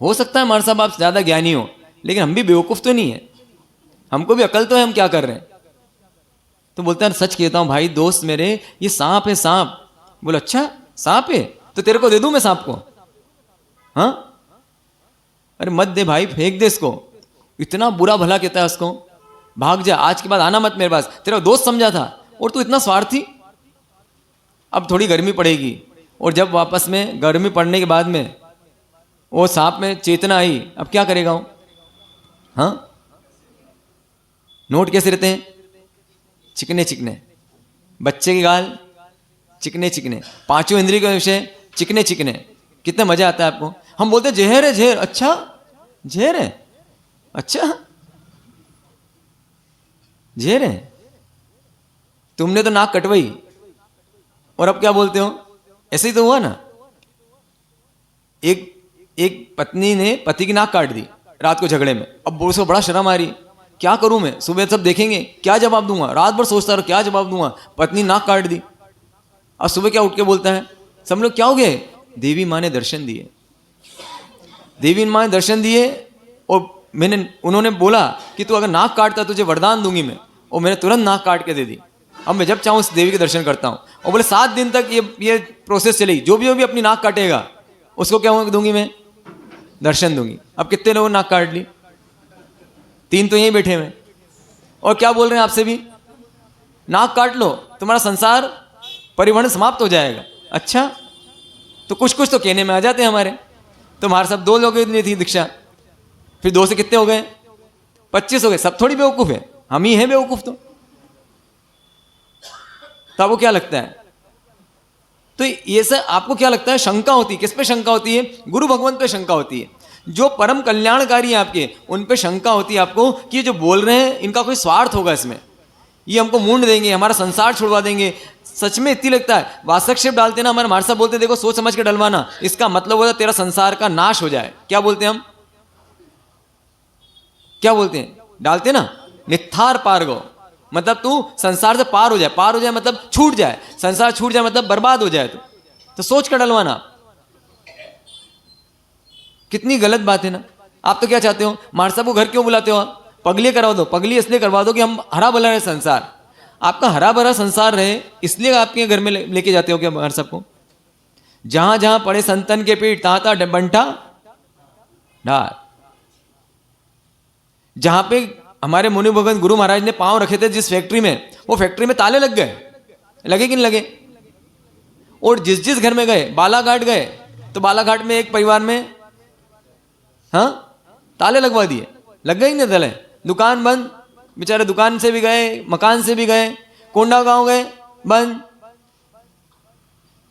हो सकता है हमारे साहब आप ज़्यादा ज्ञानी हो, लेकिन हम भी बेवकूफ़ तो नहीं है, हमको भी अकल तो है, हम क्या कर रहे हैं। तो बोलते हैं सच कहता हूं भाई दोस्त मेरे, ये सांप है सांप। बोले अच्छा सांप है, तो तेरे को दे दूं मैं सांप को, हाँ, अरे मत दे भाई, फेंक दे इसको। इतना बुरा भला कहता है उसको, भाग जा, आज के बाद आना मत मेरे पास, तेरा दोस्त समझा था और तू इतना स्वार्थी। अब थोड़ी गर्मी पड़ेगी, और जब वापस में गर्मी पड़ने के बाद में वो सांप में चेतना आई, अब क्या करेगा वो, हाँ। नोट कैसे रहते हैं, चिकने चिकने, बच्चे के गाल चिकने चिकने, पांचों इंद्रिय के विषय चिकने चिकने, कितना मजा आता है आपको। हम बोलते हैं जहर है जहर, अच्छा जहर है, अच्छा जहर है, तुमने तो नाक कटवाई और अब क्या बोलते हो, ऐसे ही तो हुआ ना। एक पत्नी ने पति की नाक काट दी रात को झगड़े में। अब उसको बड़ा शर्म आ रही, क्या करूं मैं, सुबह सब देखेंगे क्या जवाब दूंगा, रात भर सोचता रहा क्या जवाब दूंगा, पत्नी नाक काट दी। अब सुबह क्या उठ के बोलता है, सब लोग क्या हो गए, देवी माँ ने दर्शन दिए, देवी माँ ने दर्शन दिए, और उन्होंने बोला कि तू अगर नाक काटता तुझे वरदान दूंगी मैं, और मैंने तुरंत नाक काट के दे दी। अब मैं जब चाहूँ उस देवी के दर्शन करता हूँ। और बोले 7 दिन तक ये प्रोसेस चलेगी, जो भी अपनी नाक काटेगा उसको क्या दूंगी मैं, दर्शन दूंगी। अब कितने लोगों ने नाक काट ली, 3 तो यहीं बैठे हुए, और क्या बोल रहे हैं आपसे भी, नाक काट लो तुम्हारा संसार परिवहन समाप्त हो जाएगा। अच्छा, तो कुछ कुछ तो कहने में आ जाते हैं हमारे। तुम्हारे सब 2 लोगों ने थी दीक्षा, फिर 2 से कितने हो गए, 25 हो गए। सब थोड़ी बेवकूफ है, हम ही हैं बेवकूफ। तो आपको क्या लगता है, तो ये सब आपको क्या लगता है, शंका होती है, किस पे शंका होती है, गुरु भगवंत पे शंका होती है। जो परम कल्याणकारी हैं आपके, उन पे शंका होती है आपको कि ये जो बोल रहे हैं इनका कोई स्वार्थ होगा इसमें, ये हमको मूंड देंगे, हमारा संसार छुड़वा देंगे। सच में इतनी लगता है, वास्तक्षेप डालते ना हमारे साहब बोलते देखो सोच समझ के डलवाना, इसका मतलब होता तेरा संसार का नाश हो जाए। क्या बोलते हैं हम, क्या बोलते हैं, डालते ना, निथार पार गो, मतलब तू संसार से पार हो जाए, पार हो जाए मतलब छूट जाए, संसार छूट जाए मतलब बर्बाद हो जाए। तो सोच कर डलवाना। कितनी गलत बात है ना। आप तो क्या चाहते हो, मार साहब को घर क्यों बुलाते हो आप? पगली करवा दो, पगली इसलिए करवा दो कि हम हरा भरा रहे संसार, आपका हरा भरा संसार रहे, इसलिए आपके घर में लेके जाते हो क्या मार साहब को? जहां जहां पड़े संतन के पीठ तहां तहां बंठा ढार। जहां पे हमारे मुनि भगत गुरु महाराज ने पांव रखे थे जिस फैक्ट्री में, वो फैक्ट्री में ताले लग गए, लगे कि नहीं लगे? और जिस जिस घर में गए, बालाघाट गए तो बालाघाट में एक परिवार में हाँ ताले लगवा दिए, लग गए ही नहीं ताले, दुकान बंद, बेचारे दुकान से भी गए, मकान से भी गए, कोंडा गांव गए, बंद।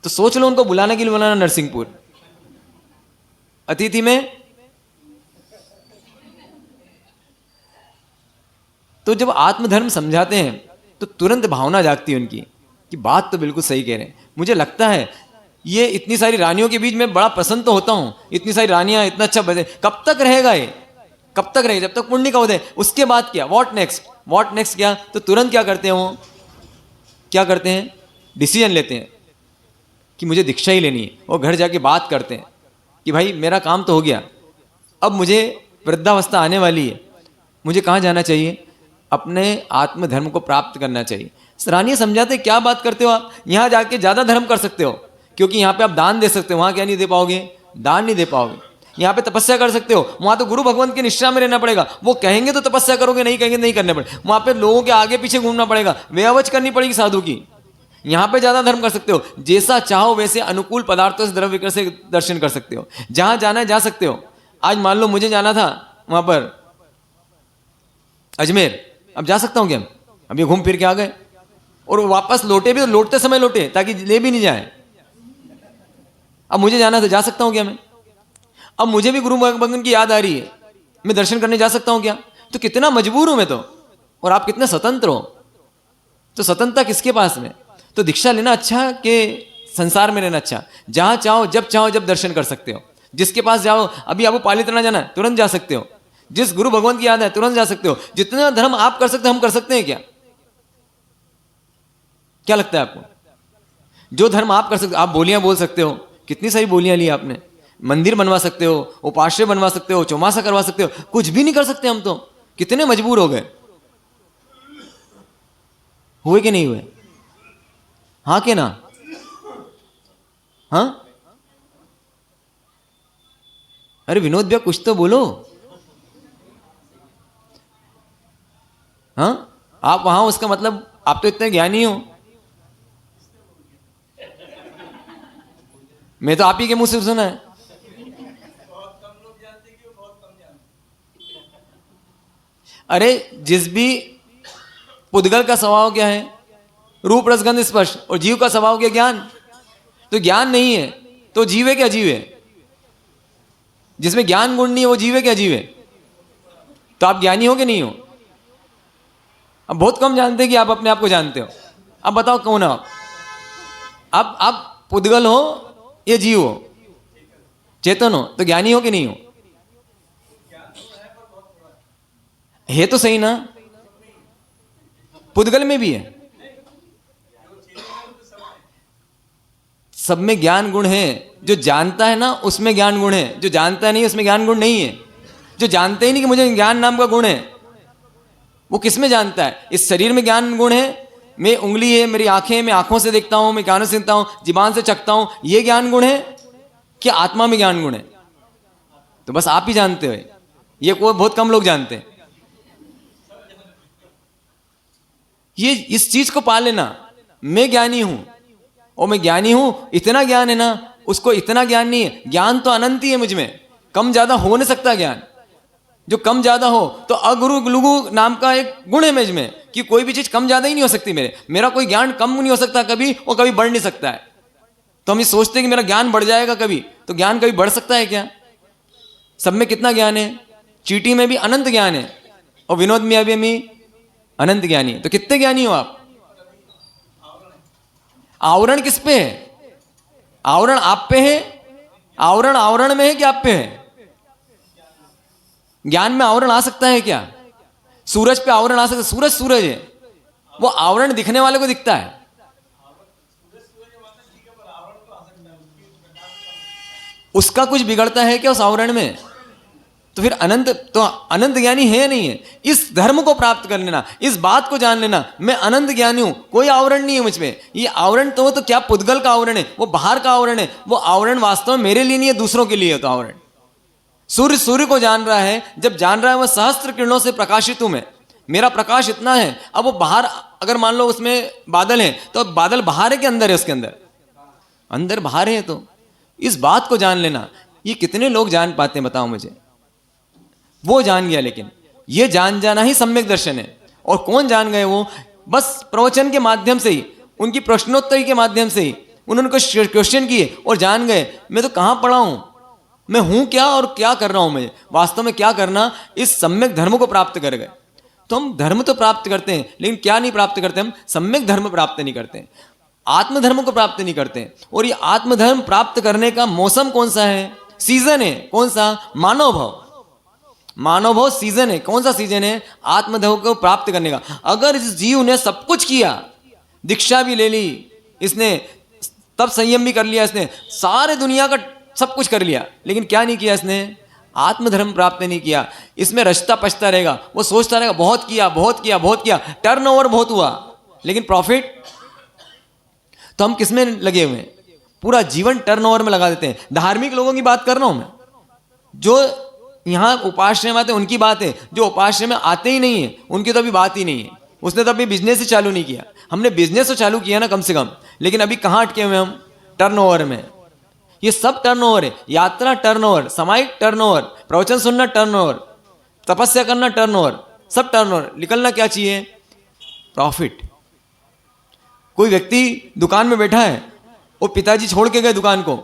तो सोच लो उनको बुलाने के लिए बुलाना नरसिंहपुर अतिथि में। तो जब आत्मधर्म समझाते हैं तो तुरंत भावना जागती है उनकी कि बात तो बिल्कुल सही कह रहे हैं। मुझे लगता है ये इतनी सारी रानियों के बीच में बड़ा प्रसन्न तो होता हूं, इतनी सारी रानियां, इतना अच्छा बजे, कब तक रहेगा ये, कब तक रहेगा? जब तक पुण्य का उदय। उसके बाद क्या, व्हाट नेक्स्ट, व्हाट नेक्स्ट क्या? तो तुरंत क्या करते हैं वो, क्या करते हैं, डिसीजन लेते हैं कि मुझे दीक्षा ही लेनी है। वो घर जाके बात करते हैं कि भाई मेरा काम तो हो गया, अब मुझे वृद्धावस्था आने वाली है, मुझे कहाँ जाना चाहिए? अपने आत्मधर्म को प्राप्त करना चाहिए। रानियां समझाते क्या बात करते हो आप, यहाँ जाके ज़्यादा धर्म कर सकते हो क्योंकि यहाँ पे आप दान दे सकते हो, वहाँ क्या नहीं दे पाओगे, दान नहीं दे पाओगे। यहाँ पे तपस्या कर सकते हो, वहाँ तो गुरु भगवान की निष्ठा में रहना पड़ेगा, वो कहेंगे तो तपस्या करोगे, नहीं कहेंगे नहीं करने पड़े। वहाँ पे लोगों के आगे पीछे घूमना पड़ेगा, वेवच करनी पड़ेगी साधु की। यहाँ पे ज़्यादा धर्म कर सकते हो, जैसा चाहो वैसे अनुकूल पदार्थों से द्रव्य विक्रय से दर्शन कर सकते हो, जहाँ जाना है जा सकते हो। आज मान लो मुझे जाना था वहाँ पर अजमेर, अब जा सकता हूँ क्या? अब ये घूम फिर के आ गए और वापस लौटे भी तो लौटते समय लौटे ताकि ले भी नहीं जाए। अब मुझे जाना था, जा सकता हूँ क्या मैं? अब मुझे भी गुरु भगवान की याद आ रही है, मैं दर्शन करने जा सकता हूँ क्या? तो कितना मजबूर हूं मैं तो, और आप कितने स्वतंत्र हो। तो स्वतंत्रता किसके पास में? तो दीक्षा लेना अच्छा कि संसार में रहना अच्छा? जहां चाहो जब दर्शन कर सकते हो। जिसके पास जाओ, अभी आपको पालितना जाना है तुरंत जा सकते हो, जिस गुरु भगवान की याद है तुरंत जा सकते हो। जितना धर्म आप कर सकते हो हम कर सकते हैं क्या? क्या लगता है आपको? जो धर्म आप कर सकते हो, आप बोलियां बोल सकते हो, कितनी सारी बोलियां ली आपने, मंदिर बनवा सकते हो, उपाश्रय बनवा सकते हो, चौमासा करवा सकते हो, कुछ भी नहीं कर सकते हम तो। कितने मजबूर हो गए, हुए कि नहीं हुए? हाँ के ना? हाँ, अरे विनोद भैया कुछ तो बोलो। हाँ, आप वहां, उसका मतलब आप तो इतने ज्ञानी हो, मैं तो आप ही के मुंह से सुना है। अरे जिस भी पुद्गल का स्वभाव क्या है, रूप रसगंध स्पर्श, और जीव का स्वभाव क्या, ज्ञान। तो ज्ञान नहीं है तो जीव है क्या? जीव है। जिसमें ज्ञान गुण नहीं है वो जीव है क्या? जीव है। तो आप ज्ञानी हो कि नहीं हो? अब बहुत कम जानते हैं कि आप अपने आप को जानते हो। अब बताओ कौन हो आप? आप पुद्गल हो या जीव हो, चेतन हो, तो ज्ञानी हो कि नहीं हो? है तो सही ना, पुद्गल में भी है, सब में ज्ञान गुण है। जो जानता है ना उसमें ज्ञान गुण है, जो जानता नहीं उसमें ज्ञान गुण नहीं है। जो जानते ही नहीं कि मुझे ज्ञान नाम का गुण है, वो किस में जानता है? इस शरीर में ज्ञान गुण है, मैं उंगली है, मेरी आंखें, मैं आंखों से देखता हूं, मैं कानों से सुनता हूं, जीभान से चखता हूं, ये ज्ञान गुण है कि आत्मा में ज्ञान गुण है? तो बस आप ही जानते हो, ये कोई बहुत कम लोग जानते हैं। ये इस चीज को पा लेना, मैं ज्ञानी हूं और मैं ज्ञानी हूं, इतना ज्ञान है ना, उसको इतना ज्ञान नहीं है। ज्ञान तो अनंत ही है मुझ में, कम ज्यादा हो नहीं सकता ज्ञान। जो कम ज्यादा हो तो अगुरु लुगु नाम का एक गुण है मुझ में कि कोई भी चीज कम ज्यादा ही नहीं हो सकती मेरा कोई ज्ञान कम नहीं हो सकता कभी, और कभी बढ़ नहीं सकता है। तो हम ये सोचते हैं कि मेरा ज्ञान बढ़ जाएगा कभी, तो ज्ञान कभी बढ़ सकता है क्या? सब में कितना ज्ञान है, चींटी में भी अनंत ज्ञान है, और विनोद में अभी अनंत ज्ञानी है। तो कितने ज्ञानी हो आप? आवरण किस पे है? आवरण आप पे है, आवरण में है कि आप पे है? ज्ञान में आवरण आ सकता है क्या? सूरज पे आवरण आ सकता, सूरज सूरज है, वो आवरण दिखने वाले को दिखता है। उसका कुछ बिगड़ता है क्या उस आवरण में? तो फिर अनंत ज्ञानी है या नहीं है? इस धर्म को प्राप्त कर लेना, इस बात को जान लेना, मैं अनंत ज्ञानी हूं, कोई आवरण नहीं है मुझ में। ये आवरण तो क्या पुद्गल का आवरण है, वो बाहर का आवरण है। वो आवरण वास्तव में मेरे लिए नहीं है, दूसरों के लिए है। तो आवरण सूर्य को जान रहा है, जब जान रहा है वह सहस्त्र किरणों से प्रकाशित हूं मैं, मेरा प्रकाश इतना है। अब वो बाहर अगर मान लो उसमें बादल है, तो बादल बाहर है कि अंदर है? उसके अंदर बाहर है। तो इस बात को जान लेना। ये कितने लोग जान पाते हैं बताओ मुझे? वो जान गया, लेकिन ये जान जाना ही सम्यक दर्शन है। और कौन जान गए? वो बस प्रवचन के माध्यम से ही, उनकी प्रश्नोत्तरी के माध्यम से ही उन्होंने कुछ क्वेश्चन किए और जान गए, मैं तो कहाँ पढ़ा हूँ, मैं हूँ क्या और क्या कर रहा हूँ, मैं वास्तव में क्या करना, इस सम्यक धर्म को प्राप्त कर गए। तो हम धर्म तो प्राप्त करते हैं, लेकिन क्या नहीं प्राप्त करते? हम सम्यक धर्म प्राप्त नहीं करते, आत्मधर्म को प्राप्त नहीं करते। और ये आत्मधर्म प्राप्त करने का मौसम कौन सा है, सीजन है? कौन सा? मानव भाव। मानव भाव सीजन है। कौन सा सीजन है? आत्मधर्म को प्राप्त करने का। अगर इस जीव ने सब कुछ किया, दीक्षा भी ले ली इसने, तब संयम भी कर लिया इसने, सारे दुनिया का सब कुछ कर लिया, लेकिन क्या नहीं किया इसने? आत्मधर्म प्राप्त नहीं किया। इसमें रचता पछता रहेगा, वो सोचता रहेगा बहुत किया बहुत किया बहुत किया, टर्नओवर बहुत हुआ, लेकिन प्रॉफिट? तो हम किसमें लगे हुए हैं? पूरा जीवन टर्नओवर में लगा देते हैं। धार्मिक लोगों की बात कर रहा हूं मैं, जो यहां उपाश्रय में आते हैं उनकी बात है। जो उपाश्रय में आते ही नहीं है उनकी तो अभी बात ही नहीं है। उसने तो अभी बिजनेस ही चालू नहीं किया। हमने बिजनेस तो चालू किया ना कम से कम, लेकिन अभी कहां अटके हुए हम? टर्नओवर में। ये सब टर्नओवर है। यात्रा टर्नओवर, सामायिक टर्नओवर, प्रवचन सुनना टर्नओवर, तपस्या करना टर्नओवर, सब टर्नओवर। निकलना क्या चाहिए? प्रॉफिट। कोई व्यक्ति दुकान में बैठा है और पिताजी छोड़ के गए दुकान को,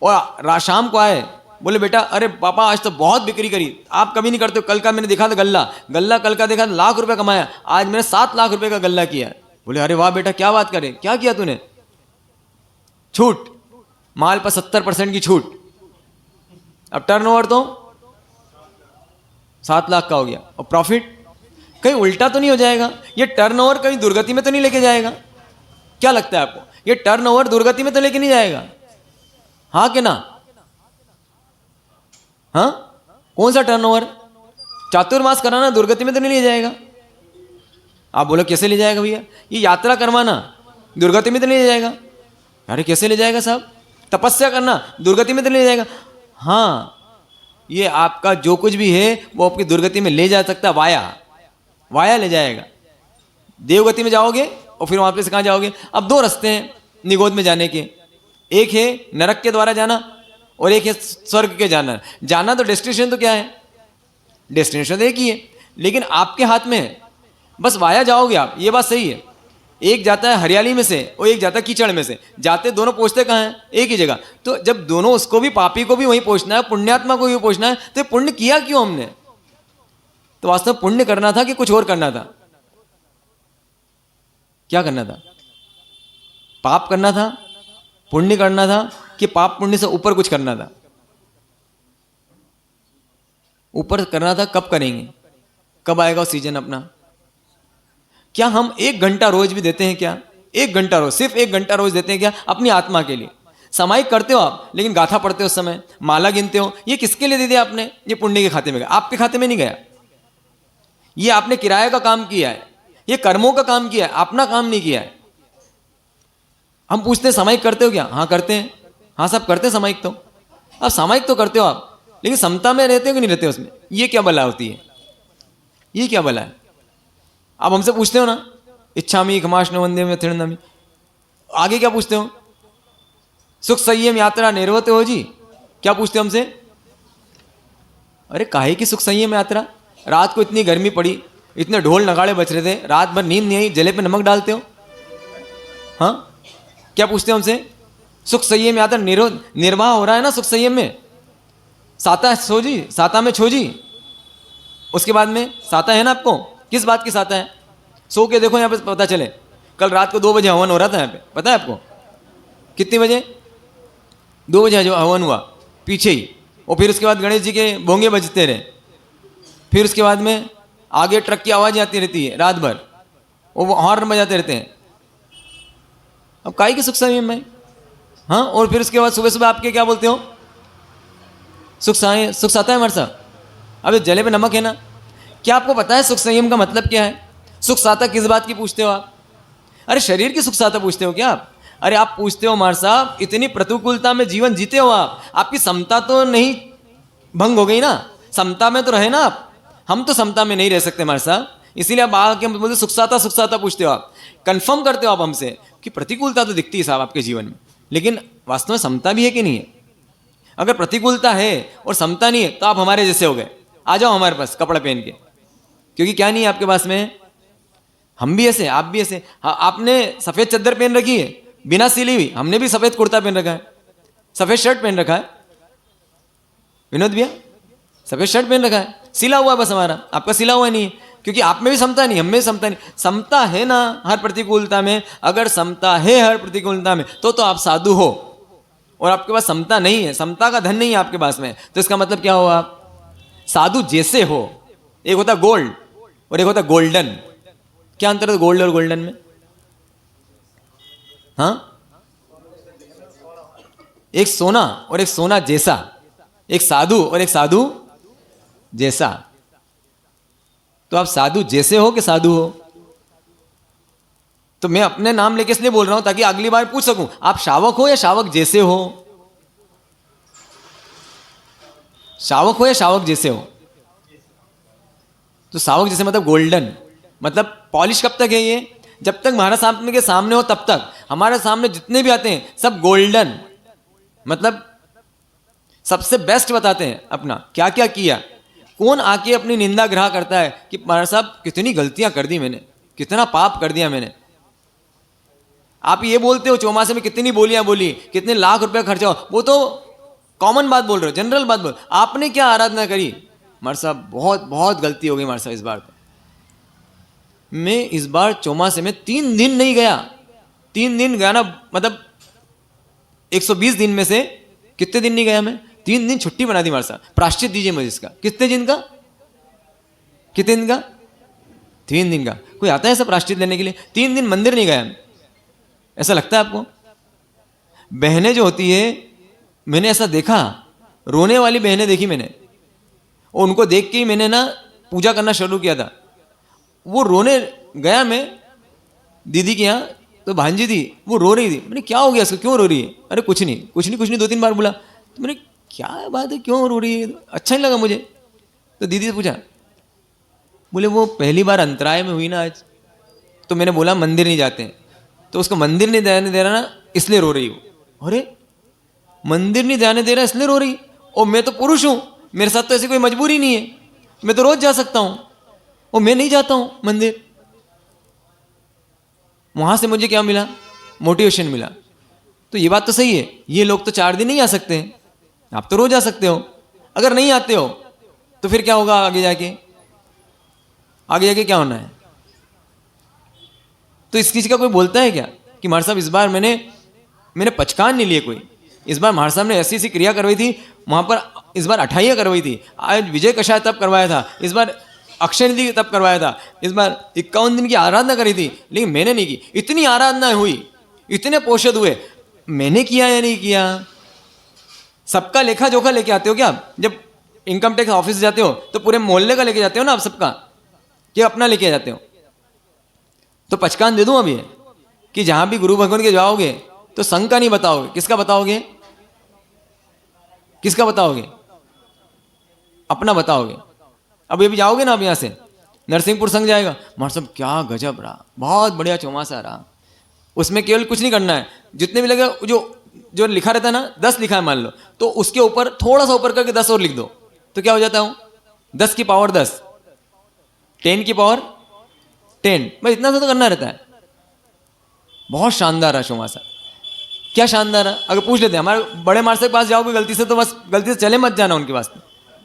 और शाम को आए, बोले बेटा अरे पापा आज तो बहुत बिक्री करी, आप कभी नहीं करते हो, कल का मैंने देखा था गल्ला कल का देखा, लाख रुपए कमाया, आज मैंने 7 लाख रुपए का गल्ला किया। बोले अरे वाह बेटा क्या बात करे, क्या किया तूने? छूट, माल पर 70% की छूट। अब टर्नओवर तो 7 लाख का हो गया, और प्रॉफिट कहीं उल्टा तो नहीं हो जाएगा? ये टर्नओवर कहीं दुर्गति में तो नहीं लेके जाएगा? क्या लगता है आपको? ये टर्नओवर दुर्गति में तो लेके नहीं जाएगा? हाँ कि ना? हाँ, कौन सा टर्नओवर? चातुर्मास कराना दुर्गति में तो नहीं ले जाएगा? आप बोलो कैसे ले जाएगा भैया? ये यात्रा करवाना दुर्गति में तो नहीं ले जाएगा? अरे कैसे ले जाएगा साहब? तपस्या करना दुर्गति में तो नहीं ले जाएगा? हाँ, ये आपका जो कुछ भी है वो आपकी दुर्गति में ले जा सकता, वाया ले जाएगा। देवगति में जाओगे और फिर वहां पे से कहाँ जाओगे? अब 2 रास्ते हैं निगोद में जाने के, एक है नरक के द्वारा जाना और एक है स्वर्ग के जाना। जाना तो डेस्टिनेशन तो क्या है? डेस्टिनेशन एक ही है, लेकिन आपके हाथ में है, बस वाया जाओगे आप। ये बात सही है। एक जाता है हरियाली में से और एक जाता है कीचड़ में से, जाते दोनों पहुंचते कहाँ हैं? एक ही जगह। तो जब दोनों, उसको भी पापी को भी वहीं पहुंचना है, पुण्यात्मा को भी पहुंचना है, तो पुण्य किया क्यों हमने? तो वास्तव में पुण्य करना था कि कुछ और करना था? क्या करना था? पाप करना था, पुण्य करना था, कि पाप पुण्य से ऊपर कुछ करना था? ऊपर करना था। कब करेंगे? कब आएगा वो सीजन अपना? क्या हम 1 घंटा रोज भी देते हैं क्या? 1 घंटा रोज, सिर्फ 1 घंटा रोज देते हैं क्या अपनी आत्मा के लिए? सामायिक करते हो आप, लेकिन गाथा पढ़ते हो उस समय, माला गिनते हो, ये किसके लिए दे दिया आपने? ये पुण्य के खाते में गया, आपके खाते में नहीं गया। ये आपने किराए का काम किया है, ये कर्मों का काम किया है, अपना काम नहीं किया है। हम पूछते हैं सामायिक करते हो क्या? हाँ करते हैं। हाँ सब करते हैं सामायिक तो। अब सामायिक तो करते हो आप, लेकिन समता में रहते हो कि नहीं रहते हो उसमें? ये क्या बला होती है? ये क्या बला है? आप हमसे पूछते हो ना, इच्छामी खमाश न वंदे में थिरनमी, आगे क्या पूछते हो? सुख संयम यात्रा निर्वत हो जी, क्या पूछते हो हमसे? अरे काहे की सुख संयम यात्रा? रात को इतनी गर्मी पड़ी, इतने ढोल नगाड़े बज रहे थे, रात भर नींद नहीं आई, जले पे नमक डालते हो? हाँ, क्या पूछते हो हमसे? सुख संयम यात्रा निर्वाह हो रहा है ना सुख संयम में? साता सो जी, साता में छो जी, उसके बाद में साता है ना आपको? किस बात की साता है? सो के देखो यहाँ पे पता चले। कल रात को 2 बजे हवन हो रहा था यहाँ पे, पता है आपको? कितने बजे? 2 बजे जो हवन हुआ पीछे ही, और फिर उसके बाद गणेश जी के भोंगे बजते रहे, फिर उसके बाद में आगे ट्रक की आवाज़ आती रहती है रात भर, वो हॉर्न बजाते रहते हैं। अब काहे की सुख संयम में? हाँ, और फिर उसके बाद सुबह सुबह आपके क्या बोलते हो? सुख साता है हमारे साथ। अब जले पे नमक है ना। क्या आपको पता है सुख संयम का मतलब क्या है? सुख साता किस बात की पूछते हो आप? अरे शरीर की सुख साता पूछते हो क्या आप? अरे आप पूछते हो मार साहब, इतनी प्रतिकूलता में जीवन जीते हो आप, आपकी समता तो नहीं भंग हो गई ना? समता में तो रहे ना आप। हम तो समता में नहीं रह सकते मार साहब, इसीलिए आप आके हम बोलते सुख साता पूछते हो आप। कंफर्म करते हो आप हमसे कि प्रतिकूलता तो दिखती है साहब आपके जीवन में, लेकिन वास्तव में समता भी है कि नहीं है? अगर प्रतिकूलता है और समता नहीं है तो आप हमारे जैसे हो गए। आ जाओ हमारे पास कपड़ा पहन के, क्योंकि क्या नहीं है आपके पास में? हम भी ऐसे, आप भी ऐसे। हाँ, आपने सफेद चादर पहन रखी है बिना सिली हुई, हमने भी सफेद कुर्ता पहन रखा है, सफेद शर्ट पहन रखा है। विनोद भैया सफेद शर्ट पहन रखा है, सिला हुआ है बस हमारा, आपका सिला हुआ नहीं है, क्योंकि आप में भी समता नहीं, हम में भी समता नहीं। समता है ना हर प्रतिकूलता में? अगर समता है हर प्रतिकूलता में तो आप साधु हो, और आपके पास समता नहीं है, समता का धन नहीं है आपके पास में, तो इसका मतलब क्या हो? आप साधु जैसे हो। एक होता गोल्ड और एक होता गोल्डन। क्या अंतर है गोल्ड और गोल्डन में? हाँ, एक सोना और एक सोना जैसा, एक साधु और एक साधु जैसा। तो आप साधु जैसे हो कि साधु हो? तो मैं अपने नाम लेके इसलिए बोल रहा हूं ताकि अगली बार पूछ सकूं, आप शावक हो या शावक जैसे हो? शावक हो या शावक जैसे हो? तो शावक जैसे मतलब गोल्डन, मतलब पॉलिश कब तक है ये? जब तक महाराज साहब के सामने हो तब तक। हमारे सामने जितने भी आते हैं सब गोल्डन, मतलब सबसे बेस्ट बताते हैं अपना क्या क्या किया। कौन आके अपनी निंदा ग्रह करता है कि महाराज साहब कितनी गलतियां कर दी मैंने, कितना पाप कर दिया मैंने। आप ये बोलते हो चौमासे में कितनी बोलियां बोली, कितने लाख रुपए खर्चा हो, वो तो कॉमन बात बोल रहे हो, जनरल बात बोल। आपने क्या आराधना करी महाराज साहब? बहुत बहुत गलती हो गई महाराज साहब इस बार तो। मैं इस बार चौमासे में 3 दिन नहीं गया। 3 दिन गया ना, मतलब 120 दिन में से कितने दिन नहीं गया मैं? 3 दिन छुट्टी बना दी महाराज साहब। प्राश्चित दीजिए मुझे इसका। कितने दिन का? कितने दिन का? 3 दिन का। कोई आता है ऐसा प्राश्चित लेने के लिए? 3 दिन मंदिर नहीं गया मैं। ऐसा लगता है आपको? बहनें जो होती है, मैंने ऐसा देखा, रोने वाली बहनें देखी मैंने, और उनको देख के ही मैंने ना पूजा करना शुरू किया था। वो रोने गया मैं दीदी के यहाँ, तो भांजी थी, वो रो रही थी। मैंने क्या हो गया इसको, क्यों रो रही है? अरे कुछ नहीं कुछ नहीं कुछ नहीं, 2-3 बार बोला। तो मैंने क्या बात है, क्यों रो रही है? अच्छा नहीं लगा मुझे। तो दीदी से पूछा, बोले वो पहली बार अंतराय में हुई ना आज, तो मैंने बोला मंदिर नहीं जाते हैं, तो उसको मंदिर नहीं जाने दे रहा ना, इसलिए रो रही हूँ। अरे मंदिर नहीं जाने दे रहा इसलिए रो रही? और मैं तो पुरुष हूँ, मेरे साथ तो ऐसी कोई मजबूरी नहीं है, मैं तो रोज जा सकता हूँ, और मैं नहीं जाता हूँ मंदिर। वहां से मुझे क्या मिला? मोटिवेशन मिला। तो ये बात तो सही है, ये लोग तो 4 दिन नहीं आ सकते हैं, आप तो रोज आ सकते हो। अगर नहीं आते हो तो फिर क्या होगा आगे जाके? आगे जाके क्या होना है? तो इस चीज का कोई बोलता है क्या कि महाराज साहब इस बार मैंने पचकान नहीं लिए कोई, इस बार महाराज साहब ने ऐसी ऐसी क्रिया करवाई थी वहां पर, इस बार अठाइयाँ करवाई थी, आज विजय कषाय तप करवाया था, इस बार अक्षय निधि तप करवाया था, इस बार 51 दिन की आराधना करी थी, लेकिन मैंने नहीं की। इतनी आराधना हुई, इतने पोषद हुए, मैंने किया या नहीं किया? सबका लेखा जोखा लेके आते हो क्या आप? जब इनकम टैक्स ऑफिस जाते हो तो पूरे मोहल्ले का लेके जाते हो ना आप सबका, कि अपना लेके जाते हो? तो पचकान दे दूं अभी कि जहां भी गुरु भगवान के जाओगे तो संघ का नहीं बताओगे, किसका बताओगे? किसका बताओगे? अपना बताओगे। अब ये भी जाओगे ना, अब यहां से नरसिंहपुर संघ जाएगा, महाराज साहब क्या गजब रहा, बहुत बढ़िया चौमासा रहा। उसमें केवल कुछ नहीं करना है, जितने भी लगे जो लिखा रहता है ना, 10 लिखा है मान लो, तो उसके ऊपर थोड़ा सा ऊपर करके 10 और लिख दो, तो क्या हो जाता हूं? 10 की पावर 10, 10 की पावर 10, बस इतना सा तो करना रहता है। बहुत शानदार है चौमासा। क्या शानदार है? अगर पूछ लेते हैं हमारे बड़े मार्शल के पास जाओगे गलती से, तो बस गलती से चले मत जाना उनके पास,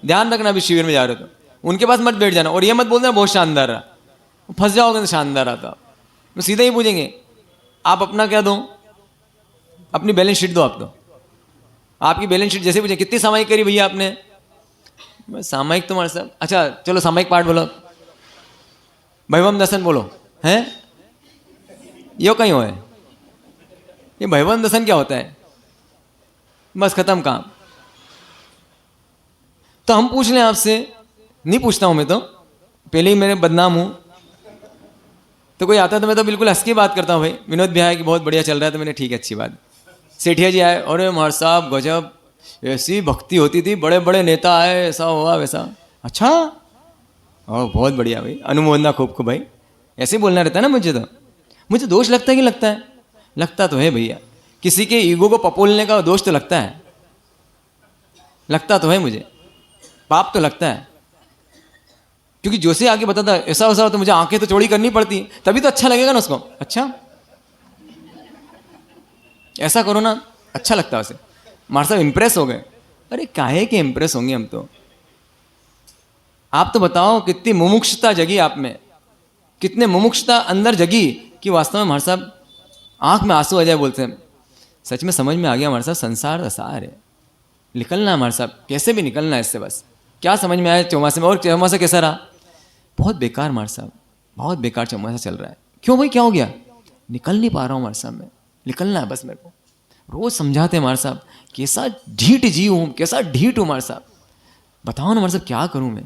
ध्यान रखना अभी शिविर में जा रहे हो तो उनके पास मत बैठ जाना, और ये मत बोलना बहुत शानदार रहा, फंस जाओगे तो शानदार रहा। तो वो सीधा ही पूछेंगे आप अपना क्या दो, अपनी बैलेंस शीट दो आप तो। आपकी बैलेंस शीट जैसे पूछे कितनी सामायिक करी भैया आपने? सामायिक तो मार्शल, अच्छा चलो सामायिक पार्ट बोलो, भैवम दर्शन बोलो हैं, यो कहीं हो है, ये भैवम दर्शन क्या होता है? बस खत्म काम। तो हम पूछ लें आपसे, नहीं पूछता हूं मैं तो, पहले ही मेरे बदनाम हूं, तो कोई आता तो मैं तो बिल्कुल हंस के बात करता हूँ, भाई विनोद भैया है कि बहुत बढ़िया चल रहा है, तो मैंने ठीक है अच्छी बात। सेठिया जी आए, अरे महाराज साहब गजब, ऐसी भक्ति होती थी, बड़े बड़े नेता आए, ऐसा हुआ वैसा। अच्छा, और बहुत बढ़िया भाई, अनुमोदना खूब खूब भाई, ऐसे बोलना रहता है ना। मुझे दोष लगता है कि लगता है? लगता तो है भैया, किसी के ईगो को पपोलने का दोष तो लगता है, लगता तो है मुझे, पाप तो लगता है, क्योंकि जो से आगे बताता ऐसा वैसा तो मुझे आंखें तो चौड़ी करनी पड़ती, तभी तो अच्छा लगेगा ना उसको। अच्छा ऐसा करो ना, अच्छा लगता है उसे। हमारे साहब इंप्रेस हो गए। अरे काहे के इंप्रेस होंगे हम तो? आप तो बताओ कितनी मुमुक्षता जगी आप में, कितने मुमुक्षता अंदर जगी कि वास्तव में हमारे साहब आंख में आंसू आ जाए बोलते हैं। सच में समझ में आ गया हमारे साहब, संसार असार है, निकलना है हमारे साहब, कैसे भी निकलना है इससे। बस क्या समझ में आया चौमासे में? और चौमासा कैसा रहा? बहुत बेकार हमारे साहब, बहुत बेकार चौमासा चल रहा है। क्यों भाई, क्या हो गया? निकल नहीं पा रहा हूँ हमारे साहब में, निकलना है बस मेरे को। रोज समझाते हैं हमारे साहब, कैसा ढीठ जी हूँ, कैसा ढीठ हूँ हमारे साहब, बताओ ना हमारे साहब क्या करूँ मैं?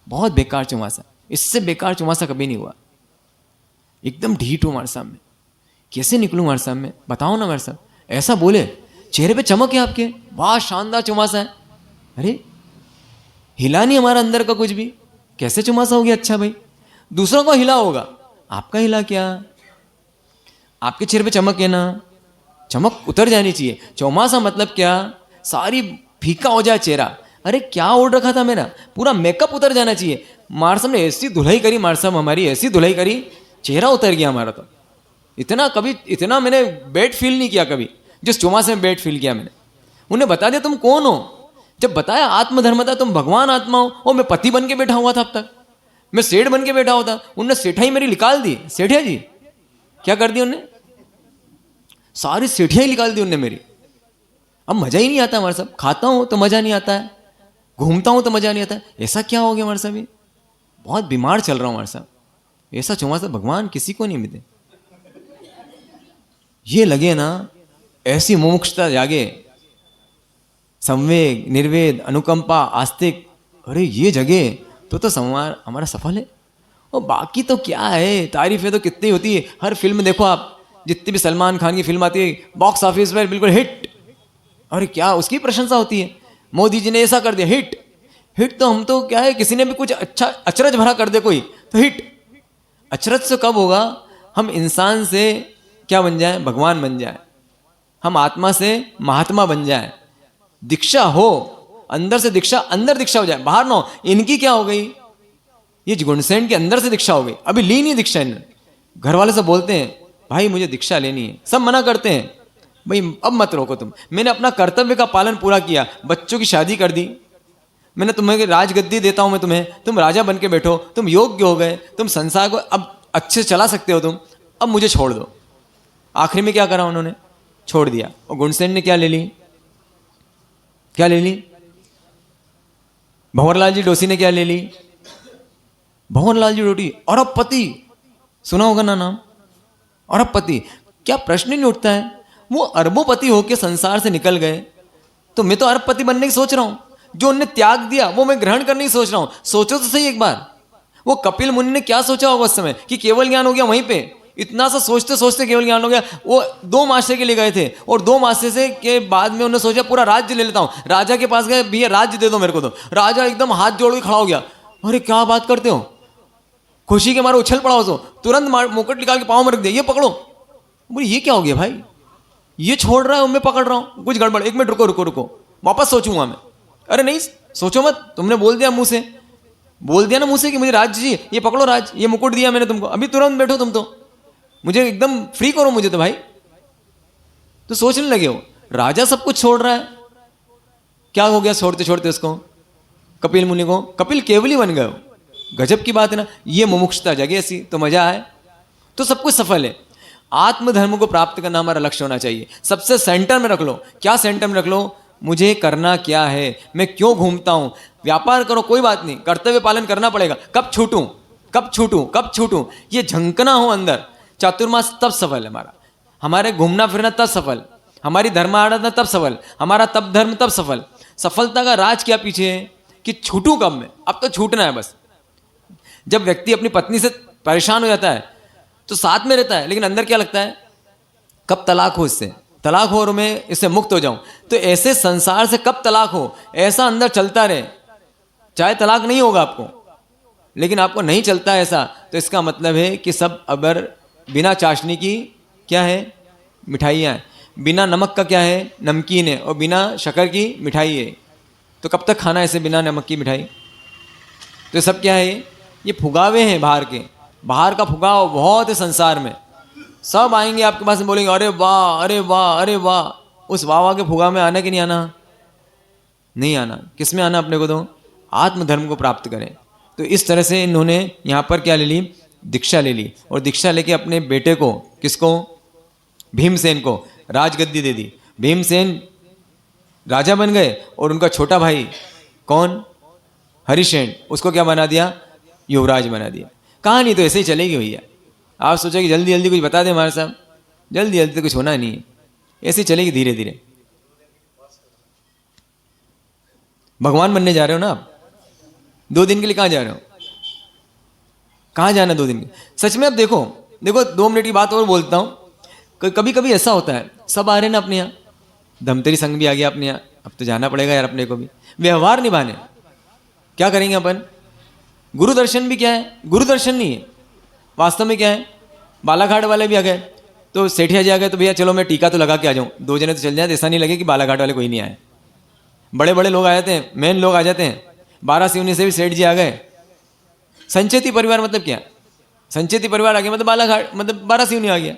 बहुत बेकार चौमासा, इससे बेकार चौमासा कभी नहीं हुआ। एकदम ढीठ हूँ हमारे साहब में, कैसे निकलूँ हमारे साहब में, बताओ ना हमारे साहब। ऐसा बोले, चेहरे पे चमक है आपके, वाह शानदार चौमासा है। अरे हिला नहीं हमारा अंदर का कुछ भी, कैसे चौमासा हो गया? अच्छा भाई, दूसरों को हिला होगा, आपका हिला क्या? आपके चेहरे पे चमक है ना, चमक उतर जानी चाहिए। चौमासा मतलब क्या? सारी फीका हो जाए चेहरा। अरे क्या ओढ़ रखा था मेरा, पूरा मेकअप उतर जाना चाहिए। मार साहब ने ऐसी धुलाई करी, मार साहब हमारी ऐसी धुलाई करी, चेहरा उतर गया हमारा। तो इतना मैंने बैड फील नहीं किया कभी, जिस चौमासे में बैड फील किया मैंने। उन्हें बता दिया तुम कौन हो, जब बताया आत्मधर्म था, तुम भगवान आत्मा हो। और मैं पति बन के बैठा हुआ था, अब तक मैं सेठ बन के बैठा हुआ था। उनने सेठाई मेरी निकाल दी। सेठिया जी क्या कर दी उनने? सारी सेठियाई निकाल दी उनने मेरी। अब मजा ही नहीं आता हमारे साहब, खाता हूं तो मजा नहीं आता है, घूमता हूं तो मजा नहीं आता है। ऐसा क्या हो गया हमारे साहब? बहुत बीमार चल रहा हूं हमारे साहब। ऐसा चौमासा भगवान किसी को नहीं मिले। ये लगे ना, ऐसी मुमुक्षता जागे, संवेग, निर्वेद, अनुकंपा, आस्तिक, अरे ये जगे तो हमारा सफल है। और बाकी तो क्या है, तारीफें तो कितनी होती है। हर फिल्म देखो आप, जितनी भी सलमान खान की फिल्म आती है, बॉक्स ऑफिस पर बिल्कुल हिट। अरे क्या उसकी प्रशंसा होती है, मोदी जी ने ऐसा कर दिया, हिट। हिट तो हम तो क्या है, किसी ने भी कुछ अच्छा अचरज भरा कर दे कोई तो हिट। अचरज से कब होगा? हम इंसान से क्या बन जाए? भगवान बन जाए। हम आत्मा से महात्मा बन जाए। दीक्षा हो अंदर से, दीक्षा अंदर दीक्षा हो जाए, बाहर ना हो। इनकी क्या हो गई, ये गुणसेन के अंदर से दीक्षा हो गई, अभी ली नहीं दीक्षा इन्होंने। घर वाले सब बोलते हैं भाई मुझे दीक्षा लेनी है, सब मना करते हैं, भाई अब मत रोको तुम। मैंने अपना कर्तव्य का पालन पूरा किया, बच्चों की शादी कर दी, मैंने तुम्हें राजगद्दी देता हूं मैं तुम्हें, तुम राजा बन के बैठो, तुम योग्य हो गए, तुम संसार को अब अच्छे से चला सकते हो तुम, अब मुझे छोड़ दो। आखिरी में क्या करा उन्होंने? छोड़ दिया। और गुणसेन ने क्या ले ली? क्या ले ली? भंवरलाल जी डोसी ने क्या ले ली? भंवरलाल जी डोसी अरबपति, सुना होगा ना नाम, अरबपति। क्या प्रश्न ही नहीं उठता है? वो अरबोपति होके संसार से निकल गए, तो मैं तो अरबपति बनने की सोच रहा हूं। जो उन्हें त्याग दिया वो मैं ग्रहण करने की सोच रहा हूं। सोचो तो सही एक बार, वो कपिल मुनि ने क्या सोचा होगा उस समय कि केवल ज्ञान हो गया वहीं पे। इतना सा सोचते सोचते केवल ज्ञान हो गया। वो 2 मासे के लिए गए थे, और 2 मासे से के बाद में उन्होंने सोचा पूरा राज्य ले लेता हूं। राजा के पास गए, भैया राज्य दे दो मेरे को। तो राजा एकदम हाथ जोड़ के खड़ा हो गया, अरे क्या बात करते हो? खुशी के मारे उछल पड़ा उसको, तुरंत मुकुट निकाल के पाँव में रख दिया, ये पकड़ो। बोले ये क्या हो गया भाई, ये छोड़ रहा है मैं पकड़ रहा हूं, कुछ गड़बड़। 1 मिनट रुको रुको रुको, वापस सोचूंगा मैं। अरे नहीं सोचो मत, तुमने बोल दिया मुंह से, बोल दिया ना मुंह से कि मुझे राज्य चाहिए, ये पकड़ो राज, ये मुकुट दिया मैंने तुमको, अभी तुरंत बैठो तुम, तो मुझे एकदम फ्री करो मुझे तो भाई। तो सोचने लगे हो, राजा सब कुछ छोड़ रहा है, क्या हो गया छोड़ते छोड़ते उसको? कपिल मुनि को कपिल केवली बन गए हो, गजब की बात है ना। ये मुमुक्षता जगे ऐसी तो मजा आए, तो सब कुछ सफल है। आत्मधर्म को प्राप्त करना हमारा लक्ष्य होना चाहिए। सबसे सेंटर में रख लो। क्या सेंटर में रख लो? मुझे करना क्या है, मैं क्यों घूमता हूं। व्यापार करो कोई बात नहीं, कर्तव्य पालन करना पड़ेगा। कब छूटूं, कब छूटूं कब छूटूं, ये झंकना हो अंदर। चातुर्मास तब सफल है हमारा, हमारे घूमना फिरना तब सफल, हमारी धर्म आराधना तब सफल, हमारा तब धर्म तब सफल। सफलता का राज क्या पीछे है कि छूटूं कब मैं, अब तो छूटना है बस। जब व्यक्ति अपनी पत्नी से परेशान हो जाता है तो साथ में रहता है, लेकिन अंदर क्या लगता है, कब तलाक हो इससे, तलाक हो और मैं इससे मुक्त हो जाऊं। तो ऐसे संसार से कब तलाक हो, ऐसा अंदर चलता रहे। चाहे तलाक नहीं होगा आपको, लेकिन आपको नहीं चलता ऐसा, तो इसका मतलब है कि सब अगर बिना चाशनी की क्या है, मिठाइयाँ हैं, बिना नमक का क्या है, नमकीन है, और बिना शक्कर की मिठाई है। तो कब तक खाना ऐसे बिना नमक की मिठाई। तो सब क्या है, ये फुगावे हैं बाहर के, बाहर का फुगाव बहुत है संसार में। सब आएंगे आपके पास में, बोलेंगे अरे वाह अरे वाह अरे वाह। उस वाह वाह के फुगाव में आना कि नहीं आना, नहीं आना। किस में आना अपने को, तो आत्मधर्म को प्राप्त करें। तो इस तरह से इन्होंने यहाँ पर क्या ले ली, दीक्षा ले ली, और दीक्षा लेके अपने बेटे को, किसको, भीमसेन को राजगद्दी दे दी। भीमसेन राजा बन गए, और उनका छोटा भाई कौन, हरिसेन, उसको क्या बना दिया, युवराज बना दिया। कहानी तो ऐसे ही चलेगी भैया। आप सोचा कि जल्दी जल्दी कुछ बता दें हमारे साहब, जल्दी जल्दी तो कुछ होना नहीं है, ऐसे ही चलेगी धीरे धीरे। भगवान बनने जा रहे हो ना आप, 2 दिन के लिए कहाँ जा रहे हो, कहाँ जाना 2 दिन के, सच में। अब देखो देखो 2 मिनट की बात और बोलता हूँ। कभी कभी ऐसा होता है, सब आ रहे हैं ना अपने यहाँ, धमतरी संघ भी आ गया अपने यहाँ, अब तो जाना पड़ेगा यार अपने को भी, व्यवहार निभाने। क्या करेंगे अपन, गुरु दर्शन भी क्या है, गुरु दर्शन नहीं है वास्तव में, क्या है, बालाघाट वाले भी आ गए, तो सेठिया जी आ गए, तो भैया चलो मैं टीका तो लगा के आ जाऊँ, 2 जने तो चल जाए, ऐसा नहीं लगे कि बालाघाट वाले कोई नहीं आए। बड़े बड़े लोग आ जाते हैं, मेन लोग आ जाते हैं, 12 सिवनी से भी सेठ जी आ गए। संचेती परिवार मतलब क्या, संचेती परिवार आ गया मतलब बालाघाट, मतलब 12 सिवनी आ गया।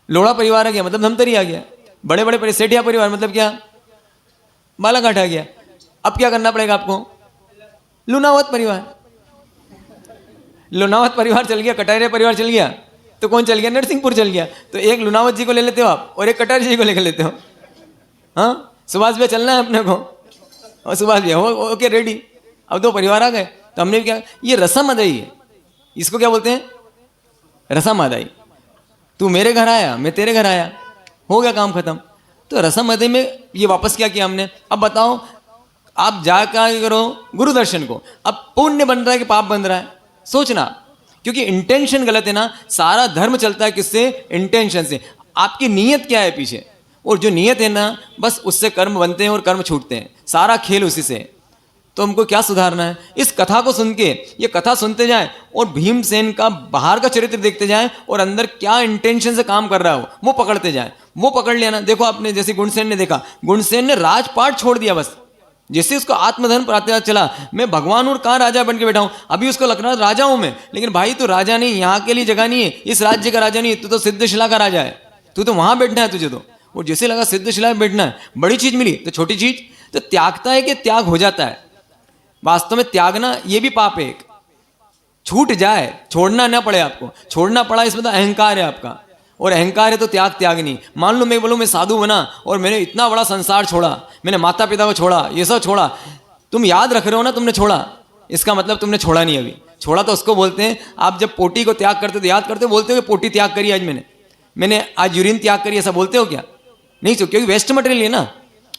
लोढ़ा परिवार आ गया मतलब धमतरी आ गया। बड़े बड़े सेठिया परिवार मतलब क्या, बालाघाट आ गया। अब क्या करना पड़ेगा आपको, लुनावत परिवार, लुनावत परिवार चल गया, कटारिया परिवार चल गया, तो कौन चल गया, नरसिंहपुर चल गया। तो एक लुनावत जी को ले लेते हो आप, और एक कटारिया जी को लेकर लेते हो। हाँ, सुभाष भैया चलना है अपने को, और सुभाष भैया ओके रेडी। अब 2 परिवार आ गए, तो हमने क्या, ये रसम अदाई है, इसको क्या बोलते हैं, रसम अदाई। तू मेरे घर आया, मैं तेरे घर आया, हो गया काम खत्म। तो रसम अदाई में ये वापस क्या किया हमने। अब बताओ आप जा क्या करो, गुरु दर्शन को, अब पुण्य बन रहा है कि पाप बन रहा है, सोचना। क्योंकि इंटेंशन गलत है ना, सारा धर्म चलता है किससे, इंटेंशन से। आपकी नीयत क्या है पीछे, और जो नीयत है ना, बस उससे कर्म बनते हैं और कर्म छूटते हैं, सारा खेल उसी से। तो हमको क्या सुधारना है, इस कथा को सुन के, ये कथा सुनते जाएं और भीमसेन का बाहर का चरित्र देखते जाएं, और अंदर क्या इंटेंशन से काम कर रहा है वो पकड़ते जाएं। वो पकड़ लिया ना, देखो आपने जैसे गुणसेन ने देखा, गुणसेन ने राजपाट छोड़ दिया बस, जैसे उसको आत्मधर्म प्राप्त चला, मैं भगवान और कहाँ राजा बन के बैठा हूं। अभी उसको लग रहा राजा हूं मैं, लेकिन भाई तू राजा नहीं, यहाँ के लिए जगह नहीं है, इस राज्य का राजा नहीं है, तू तो सिद्धशिला का राजा है, तू तो वहां बैठना है तुझे तो। और जैसे लगा सिद्धशिला में बैठना है, बड़ी चीज मिली तो छोटी चीज, तो त्यागता है कि त्याग हो जाता है। वास्तव में त्यागना ये भी पाप है, छूट जाए, छोड़ना ना पड़े आपको, छोड़ना पड़ा इसमें तो अहंकार है आपका, और अहंकार है तो त्याग नहीं। मान लो मैं बोलूँ मैं साधु बना और मैंने इतना बड़ा संसार छोड़ा, मैंने माता पिता को छोड़ा, ये सब छोड़ा, तुम याद रख रहे हो ना तुमने छोड़ा, इसका मतलब तुमने छोड़ा नहीं अभी। छोड़ा तो उसको बोलते हैं, आप जब पोटी को त्याग करते हो तो याद करते हो, बोलते हो कि पोटी त्याग करी आज मैंने आज यूरिन त्याग करी, ऐसा बोलते हो क्या, नहीं। क्योंकि वेस्ट मटेरियल है ना,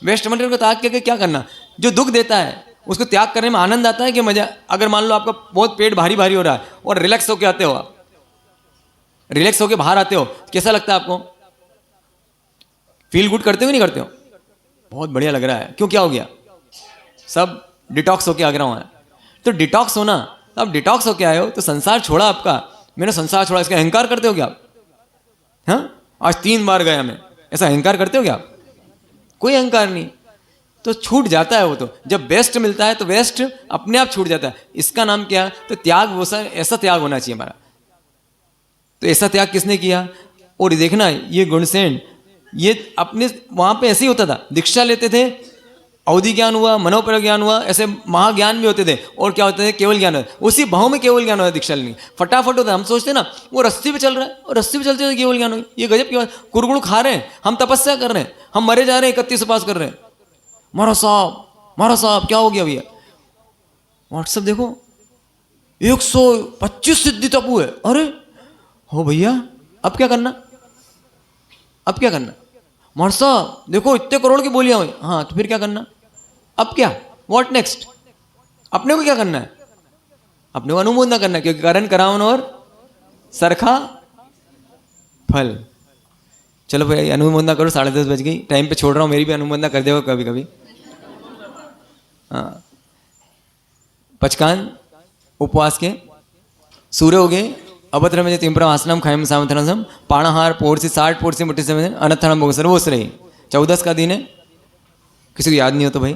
वेस्ट मटेरियल को त्याग करके क्या करना, जो दुख देता है उसको त्याग करने में आनंद आता है कि मजा। अगर मान लो आपका बहुत पेट भारी भारी हो रहा है और रिलैक्स होके आते हो, आप रिलैक्स होके बाहर आते हो, कैसा लगता है आपको, फील गुड करते हो नहीं करते हो, बहुत बढ़िया लग रहा है, क्यों, क्या हो गया, सब डिटॉक्स होके आ रहा हूँ। तो डिटॉक्स होना, तो आप डिटॉक्स होके आए हो, तो संसार छोड़ा आपका, मैंने संसार छोड़ा, इसका अहंकार करते हो क्या आप, हाँ आज 3 बार गया मैं, ऐसा अहंकार करते हो क्या आप, कोई अहंकार नहीं। तो छूट जाता है वो, तो जब बेस्ट मिलता है तो बेस्ट अपने आप छूट जाता है। इसका नाम क्या, तो त्याग, वो ऐसा त्याग होना चाहिए हमारा। तो ऐसा त्याग किसने किया, और देखना ये गुणसेन, ये अपने वहां पे ऐसे ही होता था, दीक्षा लेते थे, अवधि ज्ञान हुआ, मनोपर ज्ञान हुआ, ऐसे महाज्ञान भी होते थे, और क्या होते थे, केवल ज्ञान, उसी भाव में केवल ज्ञान होता दीक्षा लेनी, फटाफट होता है। हम सोचते ना वो रस्सी पे चल रहा है, और रस्सी पे चलते हुए केवल ज्ञान हो, ये गजब की बात, कुरकुड़ खा रहे हैं हम, तपस्या कर रहे हैं हम, मरे जा रहे हैं, 31 पास कर रहे हैं, मारो साहब क्या हो गया भैया, व्हाट्सएप देखो, 125 सिद्धि तपु है। अरे हो भैया, अब क्या करना, अब क्या करना? महाराज साहब देखो इतने करोड़ की बोलियां हुई। हाँ तो फिर क्या करना? अब क्या, व्हाट नेक्स्ट? अपने को क्या करना है? अपने को अनुमोदना करना है, क्योंकि कारण करावन और सरखा फल। चलो भाई अनुमोदना करो, 10:30 बज गई, टाइम पे छोड़ रहा हूँ, मेरी भी अनुमोदना कर देगा कभी कभी। हाँ, पचकान उपवास के सूर्य हो गए। अभद्र में तिम्परा आसनम खायम सामथनसम पाणाहार पोरसी 60 पोरसी मुट्ठी से अनथनम बोगसर वो रही 14 का दिन है। किसी को याद नहीं हो तो भाई